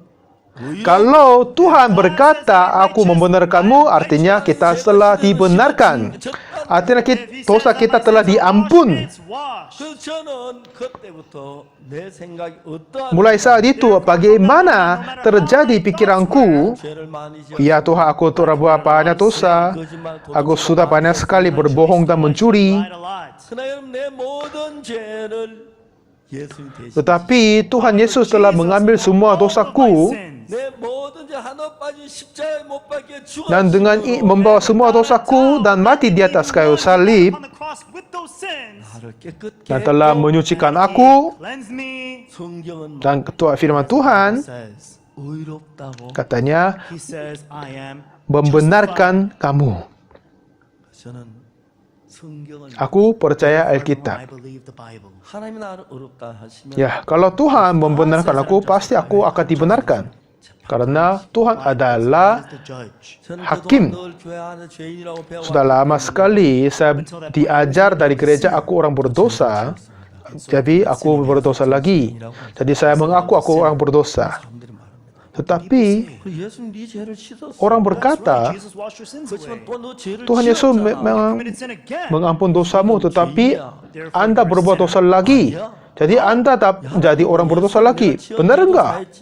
Kalau Tuhan berkata, aku membenarkanmu, artinya kita telah dibenarkan. Artinya dosa kita telah diampun. It's washed. 그 저는 그때부터 내 생각이 어떠한 Mulai saat itu, bagaimana terjadi pikiranku, 죄를 많이 지어 ya Tuhan, aku telah buat banyak dosa. Aku sudah banyak sekali berbohong dan mencuri. Lied a lot. 그러나 여러분 내 모든 죄를 예수님 대신 Tetapi Tuhan Yesus telah mengambil semua dosaku. 내 모든 죄 하나 빠진 십자가에 못 박혀 Dan dengan membawa semua dosaku dan mati di atas kayu salib, On the cross with those sins. 나를 깨끗게 dan telah menyucikan aku, Cleanse me. 성경은 dan ketua firman Tuhan, Says. 의롭다고 katanya, He says, I am. membenarkan kamu. 저는 성경을 Aku percaya I Alkitab. believe the Bible. 하나님이 나를 의롭다 하시면 Ya, kalau Tuhan membenarkan aku, pasti aku akan dibenarkan. Karena Tuhan adalah The judge. 저는 하kim. 그동안 늘 교회 안에 죄인이라고 배워 Sudah lama sekali saya diajar dari gereja aku orang berdosa. Jadi aku berdosa lagi. Jadi saya mengaku aku orang berdosa. 사람들이 말합니다. Tetapi 그 예수님 네 죄를 씻었어. orang berkata, Jesus washed your sins 그렇지만 away. 또 너 죄를 Tuhan Yesus 지었잖아. memang Committed sin again. mengampun dosamu, tetapi Anda berbuat dosa lagi. Jadi Anda tak menjadi orang berdosa lagi. Benar enggak?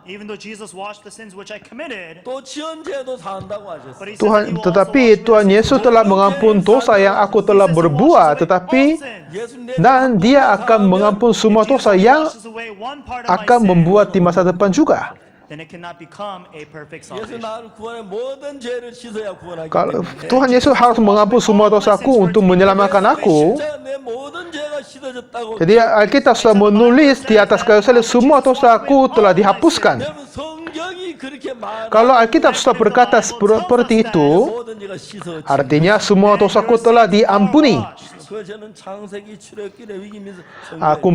Even though Jesus washed the sins which I committed, 또 지은 죄도 산다고 하셨어. but he says that he Tuhan, will also tetapi wash Tuhan Yesus telah mengampun dosa yang aku telah berbuat, tetapi 예수님 내 dan Dia akan mengampun semua dosa yang washes away one part of my akan sin, membuat di masa depan juga. then it cannot become a perfect 예수 salvation. 나를 구원해 모든 죄를 씻어야 구원하기 Kalau 때문에 Tuhan Yesus harus mengampun semua dosaku untuk menyelamatkan aku. 진짜 내 모든 죄가 씻어졌다고. Jadi Alkitab sudah menulis di atas kayu salib semua dosaku telah dihapuskan. 여러분 성경이 그렇게 말. Kalau Alkitab sudah berkata seperti itu, 모든 죄가 씻어졌지. artinya semua dosaku telah diampuni. 그 저는 창세기 출애굽기 레위기면서 Aku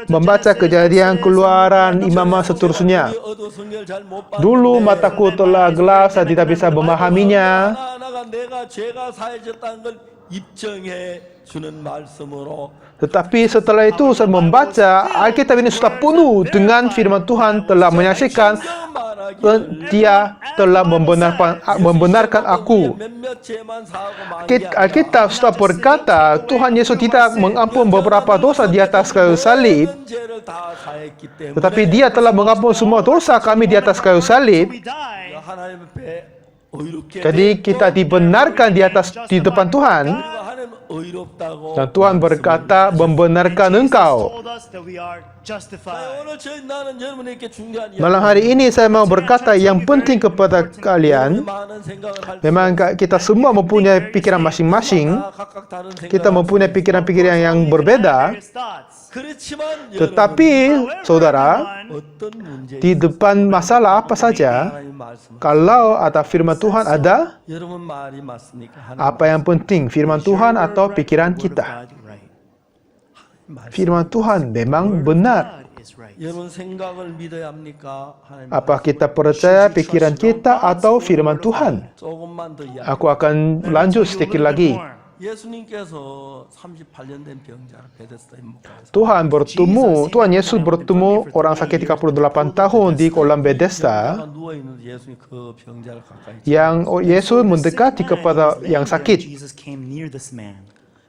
membaca kejadian, keluaran, imaman seterusnya. Dulu mataku telah gelap, saya tidak bisa memahaminya. 하나하나가 내가 죄가 사해졌다는 걸 입증해 주는 말씀으로 Tetapi setelah itu saya membaca Alkitab ini sudah penuh dengan firman Tuhan telah menyaksikan dia telah membenarkan aku. 몇몇 죄만 사하고 만게 Alkitab sudah berkata Tuhan Yesus tidak mengampun beberapa dosa di atas kayu salib, 모든 죄를 다 사했기 때문에 tetapi dia telah mengampun semua dosa kami di atas kayu salib. We die. 하나님 앞에 의롭게 Jadi kita dibenarkan di depan Tuhan, 그리고 하나님 의롭다고 dan Tuhan berkata membenarkan engkau. Told us that we are justified. 오늘 나는 여러분에게 중요한 Malam hari ini saya mau berkata yang penting kepada kalian. 많은 생각을 할 Memang kita semua mempunyai pikiran masing-masing. 각각 다른 Kita mempunyai pikiran-pikiran yang berbeda. Various thoughts. 그렇지만 Tetapi, saudara, 어떤 문제 di depan masalah apa saja, 하나님 말씀 kalau ada firman Tuhan ada, 여러분 말이 맞습니까? 하나님 apa yang penting? Firman Tuhan atau pikiran kita? God, right. 말씀. Firman Tuhan memang benar. God is right. 여러분 생각을 믿어야 합니까? 하나님 Apa kita percaya pikiran kita atau firman Tuhan? 조금만 더 이야기. Aku akan lanjut sedikit lagi. 예수님께서 38년 된 병자를 베데스다에 못 가서 Tuhan Yesus bertemu orang sakit 38 tahun di kolam Bethesda, 누워 있는 예수님 그 병자를 가까이 yang Yesus mendekati kepada yang sakit. Jesus came near this man.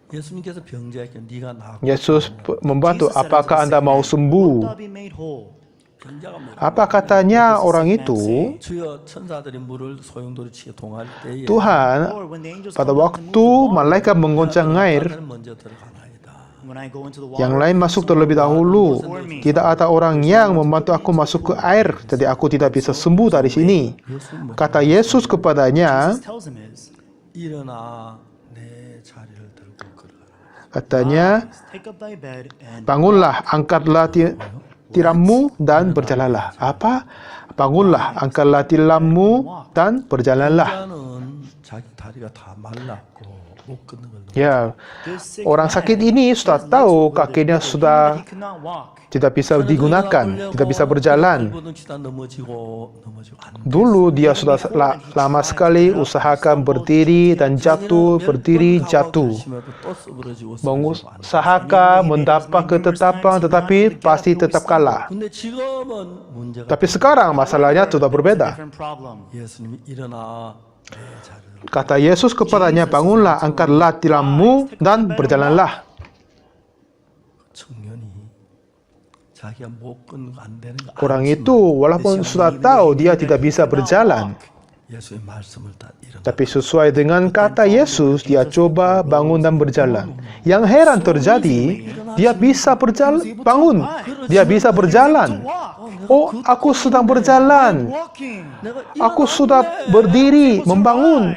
예수님께서 병자에게 네가 나고 Yesus membantu, apakah Anda mau sembuh? Thou be made whole. 병자가 뭐 Apa katanya orang itu? 주여 천사들이 물을 소용돌이 치게 동할 때에 Tuhan, Lord, when the angels pada come up and waktu move the water, malaikat menggoncang air, 나는 먼저 들어가나이다. when I go into the yang water, lain masuk terlebih dahulu. Tidak ada orang yang membantu aku masuk ke air, jadi aku tidak bisa sembuh dari sini. Kata Yesus kepadanya, Jesus tells him is, 일어나 내 자리를 들고 걸어가라. katanya, take up thy bed and bangunlah, angkatlah tilammu dan berjalanlah. Apa? Bangunlah, angkatlah tilammu dan berjalanlah. 병자는 자기 다리가 다 말랐고 못 걷는 걸 Ya, this sick orang man sakit ini sudah tahu kakinya he sudah could not walk. tidak bisa digunakan, tidak bisa berjalan. 넘어지고 안 Dulu dia sudah lama sekali usahakan berdiri dan jatuh, berdiri, jatuh. 또 쓰러지고 Mengusahakan mendapat ketetapan tetapi pasti tetap kalah. 근데 지금은 문제가 Tapi sekarang masalahnya sudah berbeda. Different problem. 예수님이 일어나 내 자리를 Kata Yesus kepadanya, bangunlah, angkatlah tilammu dan berjalanlah. 청년이 자기가 못 걷는 거 안 되는 거 Orang 알지만 itu walaupun sudah tahu dia tidak bisa berjalan, 예수의 말씀을 다 일어나 tapi sesuai dengan kata Yesus, dia coba bangun dan berjalan. Yang heran terjadi, dia bisa berjalan, bangun, dia bisa berjalan. Oh, aku sedang berjalan, Walking. aku sudah berdiri, membangun.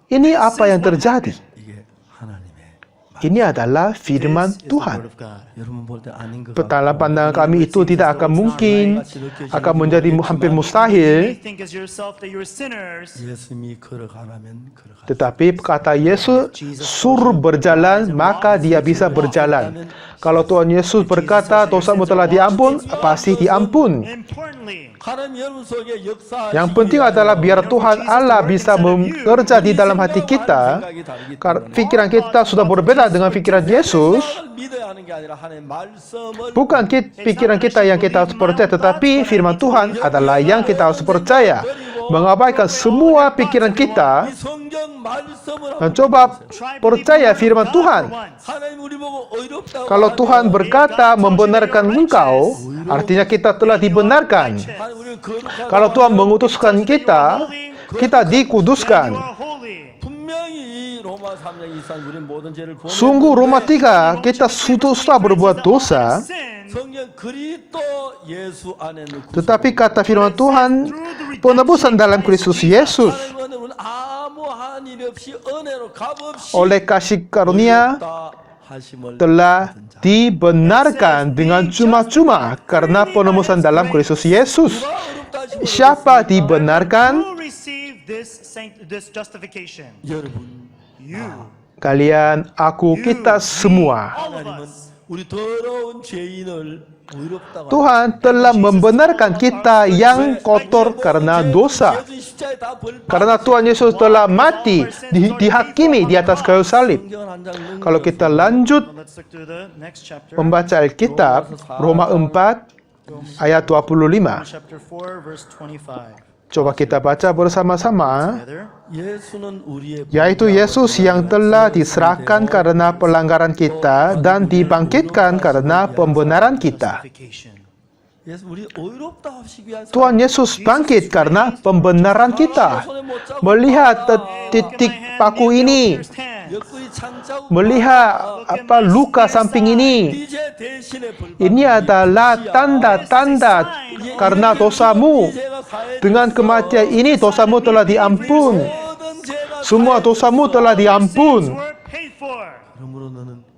Ini apa yang terjadi? 이게 하나님의 Ini adalah firman This is the Tuhan. word of God. 여러분 볼 때 아닌 것 Dalam pandangan kami itu tidak akan mungkin, akan menjadi hampir You may mustahil. think as yourself that you're sinners. 예수님이 걸어가라면 걸어가 Tetapi kata Yesus, suruh berjalan, maka dia bisa berjalan. Kalau Tuhan Yesus berkata, dosamu telah diampun, pasti diampun. Importantly, 하나님 여러분 속에 역사 Yang penting adalah biar Tuhan Allah bisa bekerja di dalam hati kita. Karena pikiran kita sudah berbeda dengan pikiran Yesus. 믿어야 하는 게 아니라 하나님 말씀을 Bukan pikiran kita yang kita harus percaya, tetapi firman Tuhan adalah yang kita harus percaya. Mengabaikan semua pikiran kita 이 성경 말씀을 dan coba percaya firman Tuhan. 하나님 우리 보고 의롭다고 Kalau Tuhan berkata membenarkan engkau, artinya kita telah dibenarkan. 하나님 우리는 거룩하고 Kalau Tuhan mengutuskan kita, kita dikuduskan. you are holy. 분명히 로마 3장 23 우리는 모든 죄를 범했는데 Sungguh Roma 3, kita sudah berbuat dosa, Sin, 성경 그리스도 예수 안에 넣고 tetapi kata firman Tuhan, penebusan dalam Kristus Yesus 하나님은 아무한 일 없이 은혜로 값없이 oleh kasih karunia 다 하심을 telah dibenarkan dengan cuma-cuma karena penebusan dalam Kristus Yesus. 의롭다 하심을 Siapa dibenarkan? who received this justification? 여러분 You. Kalian, aku, kita semua. All of 하나님은 us. 우리 더러운 죄인을 의롭다고 Tuhan telah membenarkan kita yang kotor karena dosa. 예수 십자가에 다 벌- Karena Tuhan Yesus telah mati, dihakimi di atas kayu salib. 성경을 한 장 넘겨서 Kalau kita lanjut Let's look through the next chapter. membaca Alkitab, Roma 4 ayat 25. Chapter 4, verse 25. Coba kita baca bersama-sama. Together. 예수는 우리의 Yaitu Yesus yang telah diserahkan karena pelanggaran kita dan dibangkitkan karena pembenaran kita. Justification. 예수 우리 의롭다 하시기 위한 Tuhan Yesus bangkit karena pembenaran kita. Melihat titik paku ini, 옆구리 창자국 melihat luka samping ini, 이제 대신에 벌 ini adalah tanda-tanda karena dosamu. 죄가 사해 Dengan kematian ini dosamu telah diampun. 모든 죄가 Semua dosamu telah diampun. Were paid for. 그러므로 너는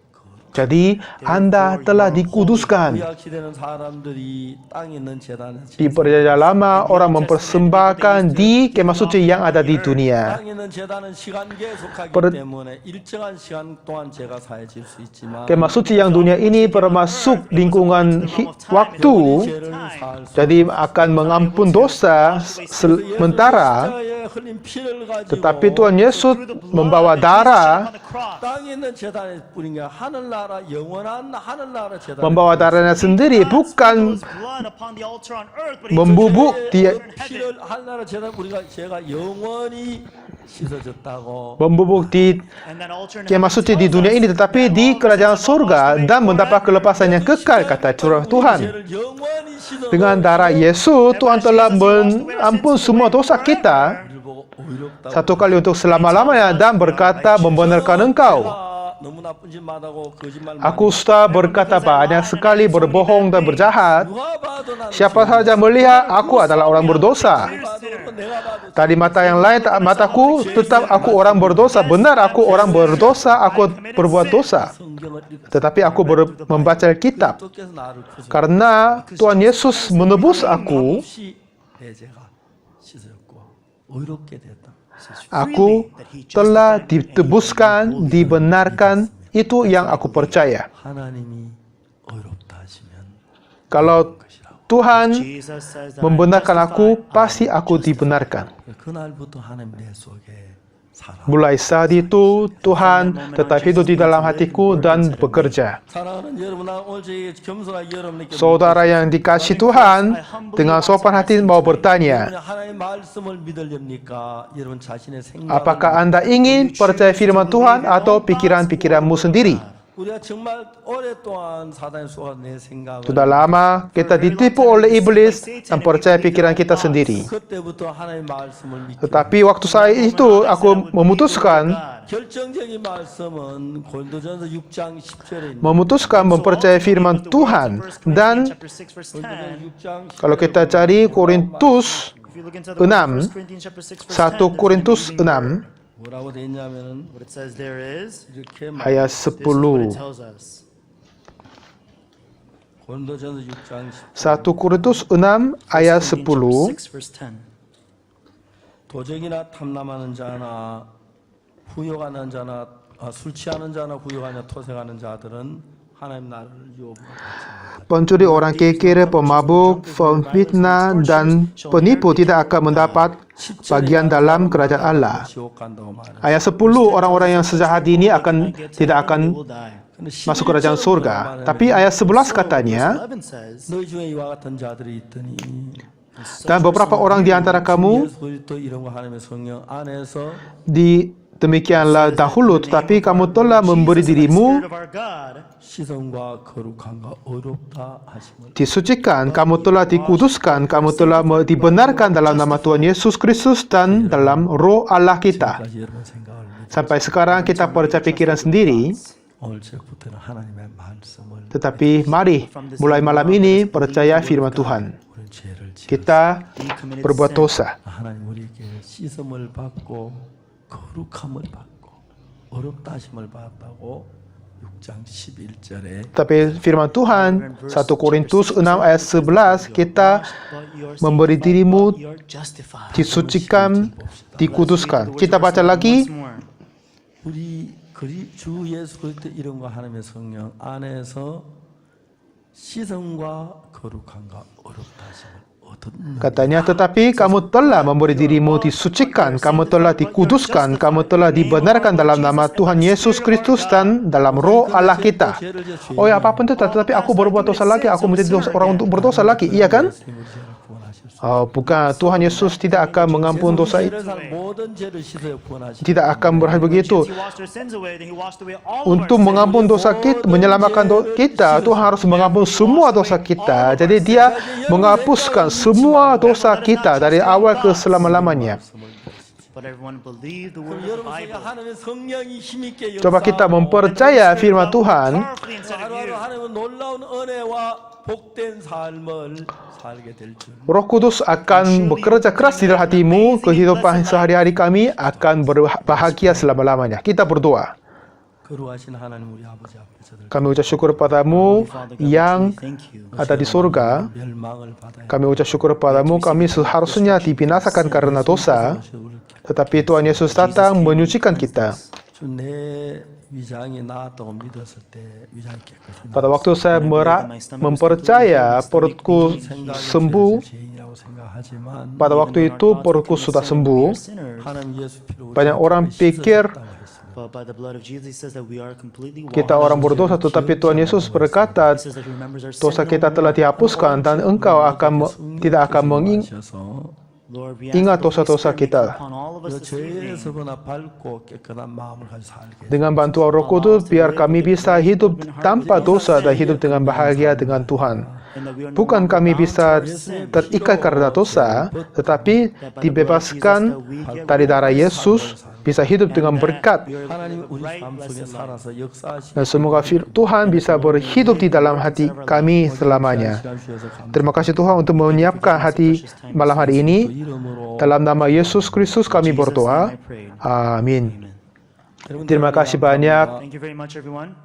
Jadi Anda telah dikuduskan. 구약 시대는 사람들이 땅에 있는 재단에 Di perjanjian lama, orang mempersembahkan di kemah suci yang ada di dunia. 땅에 있는 재단은 시간계에 속하기 Per- 때문에 일정한 시간 동안 죄가 사해질 수 있지만 Kemah suci yang dunia ini termasuk lingkungan waktu, 죄를 사할 수 jadi akan mengampun dosa sementara. 십자가에 흘린 피를 가지고 Tetapi Tuhan Yesus membawa darah, On the cross. 땅에 있는 재단에 뿌린 게 하늘나라 영원한 하늘나라 재단 membawa darahnya sendiri, bukan His blood upon the altar on earth, but he membubuk di 피를 하늘나라 재단 우리가 제가 영원히 씻어졌다고 membubuk di and that altar in kemah heaven suci di dunia ini, tetapi di kerajaan surga dan mendapat kelepasan yang kekal, kata Tuhan. 죄를 영원히 씻어 Dengan darah Yesus, Tuhan telah mengampun semua dosa kita 우리를 보고 의롭다고 satu kali untuk selama-lamanya dan berkata membenarkan engkau. 너무 나쁜 짓 말하고 거짓말 Aku sudah berkata banyak sekali berbohong dan berjahat. 누가 봐도 나는 Siapa saja melihat aku adalah orang berdosa. 봐도 그렇고 내가 봐도 Tadi mata yang lain, mataku tetap aku orang berdosa. Benar aku orang berdosa, aku berbuat dosa. 성경을 읽어 Tetapi aku membaca Alkitab. 어떻게서 나를 구속 Karena Tuhan Yesus menebus aku, 없이 내 죄가 씻어졌고 의롭게 됐다. aku telah ditebuskan, dibenarkan. Itu yang aku percaya. 하나님이 의롭다 하시면 Kalau Tuhan Jesus says that membenarkan aku, pasti aku dibenarkan. 그날부터 하나님 내 속에 살아. Mulai saat itu, Tuhan tetap hidup di dalam hatiku dan bekerja. 사랑하는 여러분, 나 오늘 저희 겸손하게 여러분께 Saudara yang dikasih Tuhan, dengan sopan hati mau bertanya, 하나님의 말씀을 믿으렵니까? 여러분 자신의 생각. apakah Anda ingin percaya firman Tuhan atau pikiran-pikiranmu sendiri? 우리가 정말 오랫동안 사단의 속아 내 생각을 Sudah lama kita ditipu oleh iblis dan percaya pikiran kita sendiri. 그때부터 하나님의 말씀을 믿고 Tetapi waktu saya itu, aku memutuskan 결정적인 말씀은 고린도전서 6장 10절에 있는 mempercaya firman Tuhan. Dan chapter 6 verse 10. 고린도전 6장 10절에 kalau kita cari Korintus If you look into the 6, 1 Corinthians chapter 6 verse 10, 1 Korintus 6 뭐라고 돼 있냐면은 what it says there is 이렇게 ayat this is what it 10. tells us. 고린도전서 6장 10절 1 Korintus 6 ayat 10. 6 verse 10. 도적이나 탐남하는 자나 후욕하는 자나 술 취하는 자나 후욕하냐 토색하는 자들은 하나님 나라를 유혹으로 바칩니다. Pencuri, orang kekere, pemabuk, pemfitnah, dan penipu tidak akan mendapat bagian dalam kerajaan Allah. 지옥 간다고 말해요. Ayat 10, orang-orang yang sejahat ini tidak akan Will die. 근데 masuk kerajaan surga. Tapi ayat 11 katanya, 11 says, 너희 중에 이와 같은 자들이 있더니 dan beberapa orang di antara kamu 예수 그리스도 이름과 하나님의 성령 안에서 demikianlah dahulu, tetapi kamu telah memberi dirimu Spirit of our God, 시선과 거룩함과 어렵다 하심을 disucikan, kamu telah dikuduskan, kamu telah dibenarkan dalam nama Tuhan Yesus Kristus dan dalam roh Allah kita. 까지 여러분 생각을 믿고 Sampai sekarang kita percaya pikiran sendiri, 오늘 저부터는 하나님의 말씀을 tetapi mari mulai malam ini percaya firman Tuhan. 우리 죄를 지어 Kita he committed berbuat sin. dosa. 하나님 우리에게 씻음을 받고 거룩함을 받고 어렵다 하심을 받았다고 6장 11절에 Tapi firman Tuhan 1 Korintus 6 ayat 11, kita But you are memberi sanctified, dirimu but you are justified. disucikan, dikuduskan. Kita baca lagi Once more. 우리 주 예수 그리스도 이름과 하나님의 성령 안에서 시선과 거룩함과 어렵다 하심을 얻었느냐. Katanya, tetapi kamu telah memberi dirimu disucikan, kamu telah dikuduskan, kamu telah dibenarkan dalam nama Tuhan Yesus Kristus dan dalam roh Allah kita. Oh ya, apapun itu, tetapi aku berbuat dosa lagi, aku menjadi orang untuk berdosa lagi, iya kan? Oh, bukan, Tuhan Yesus tidak akan mengampuni dosa itu. Tidak akan berakhir begitu. He washed our sins away, then he washed away all of Untuk our sins. mengampuni dosa kita, menyelamatkan kita, Tuhan harus mengampuni semua dosa kita. Jadi dia menghapuskan semua dosa kita dari awal ke selama-lamanya. But everyone believed the 그럼 word of the 여러분 속에 Bible. 하나님의 성령이 힘있게 Coba kita mempercaya firman Tuhan. Powerfully inside of 하루하루 you. 하나님은 놀라운 은혜와 복된 삶을 살게 될 줄. Roh Kudus akan bekerja keras di dalam hatimu, kehidupan sehari-hari kami akan berbahagia selama-lamanya. Kita berdoa. 거룩하신 하나님 우리 아버지 앞에 저들 Kami ucap syukur padamu yang Thank you. ada di surga. 멸망을 받아야 Kami ucap syukur padamu, kami seharusnya dibinasakan karena dosa. Tetapi Tuhan Yesus datang menyucikan kita. 주내 위장이 나았다고 믿었을 때 위장이 깨끗이 Pada waktu saya mempercaya perutku sembuh, 죄인이라고 생각하지만 pada waktu itu perutku sudah sembuh. 하나님 예수 피로 Banyak orang pikir But by the blood of Jesus, he says that we are completely kita orang berdosa, tetapi Tuhan Yesus berkata, He says that he remembers our sin dosa no kita more. telah dihapuskan dan engkau tidak akan 하셔서 Lord, we ask ingat that the Holy dosa-dosa Spirit may kita. come upon all of us this evening. 죄에서거나 밝고 깨끗한 마음을 가지고 살게 Dengan bantuan Roh Kudus, biar kami bisa hidup tanpa dosa dan hidup dengan bahagia dengan Tuhan. And that we are no Bukan longer kami bound bisa to sin. terikat karena dosa, tetapi dibebaskan dari darah Yesus, bisa hidup dengan berkat. 하나님 우리 삶 속에 살아서 역사하시고 Dan semoga Tuhan bisa berhidup di dalam hati kami selamanya. 시간 주셔서 감사합니다. Terima kasih Tuhan untuk menyiapkan hati malam hari ini. 이름으로 Dalam nama Yesus Kristus kami berdoa. Amin. Terima kasih banyak. Thank you very much, everyone.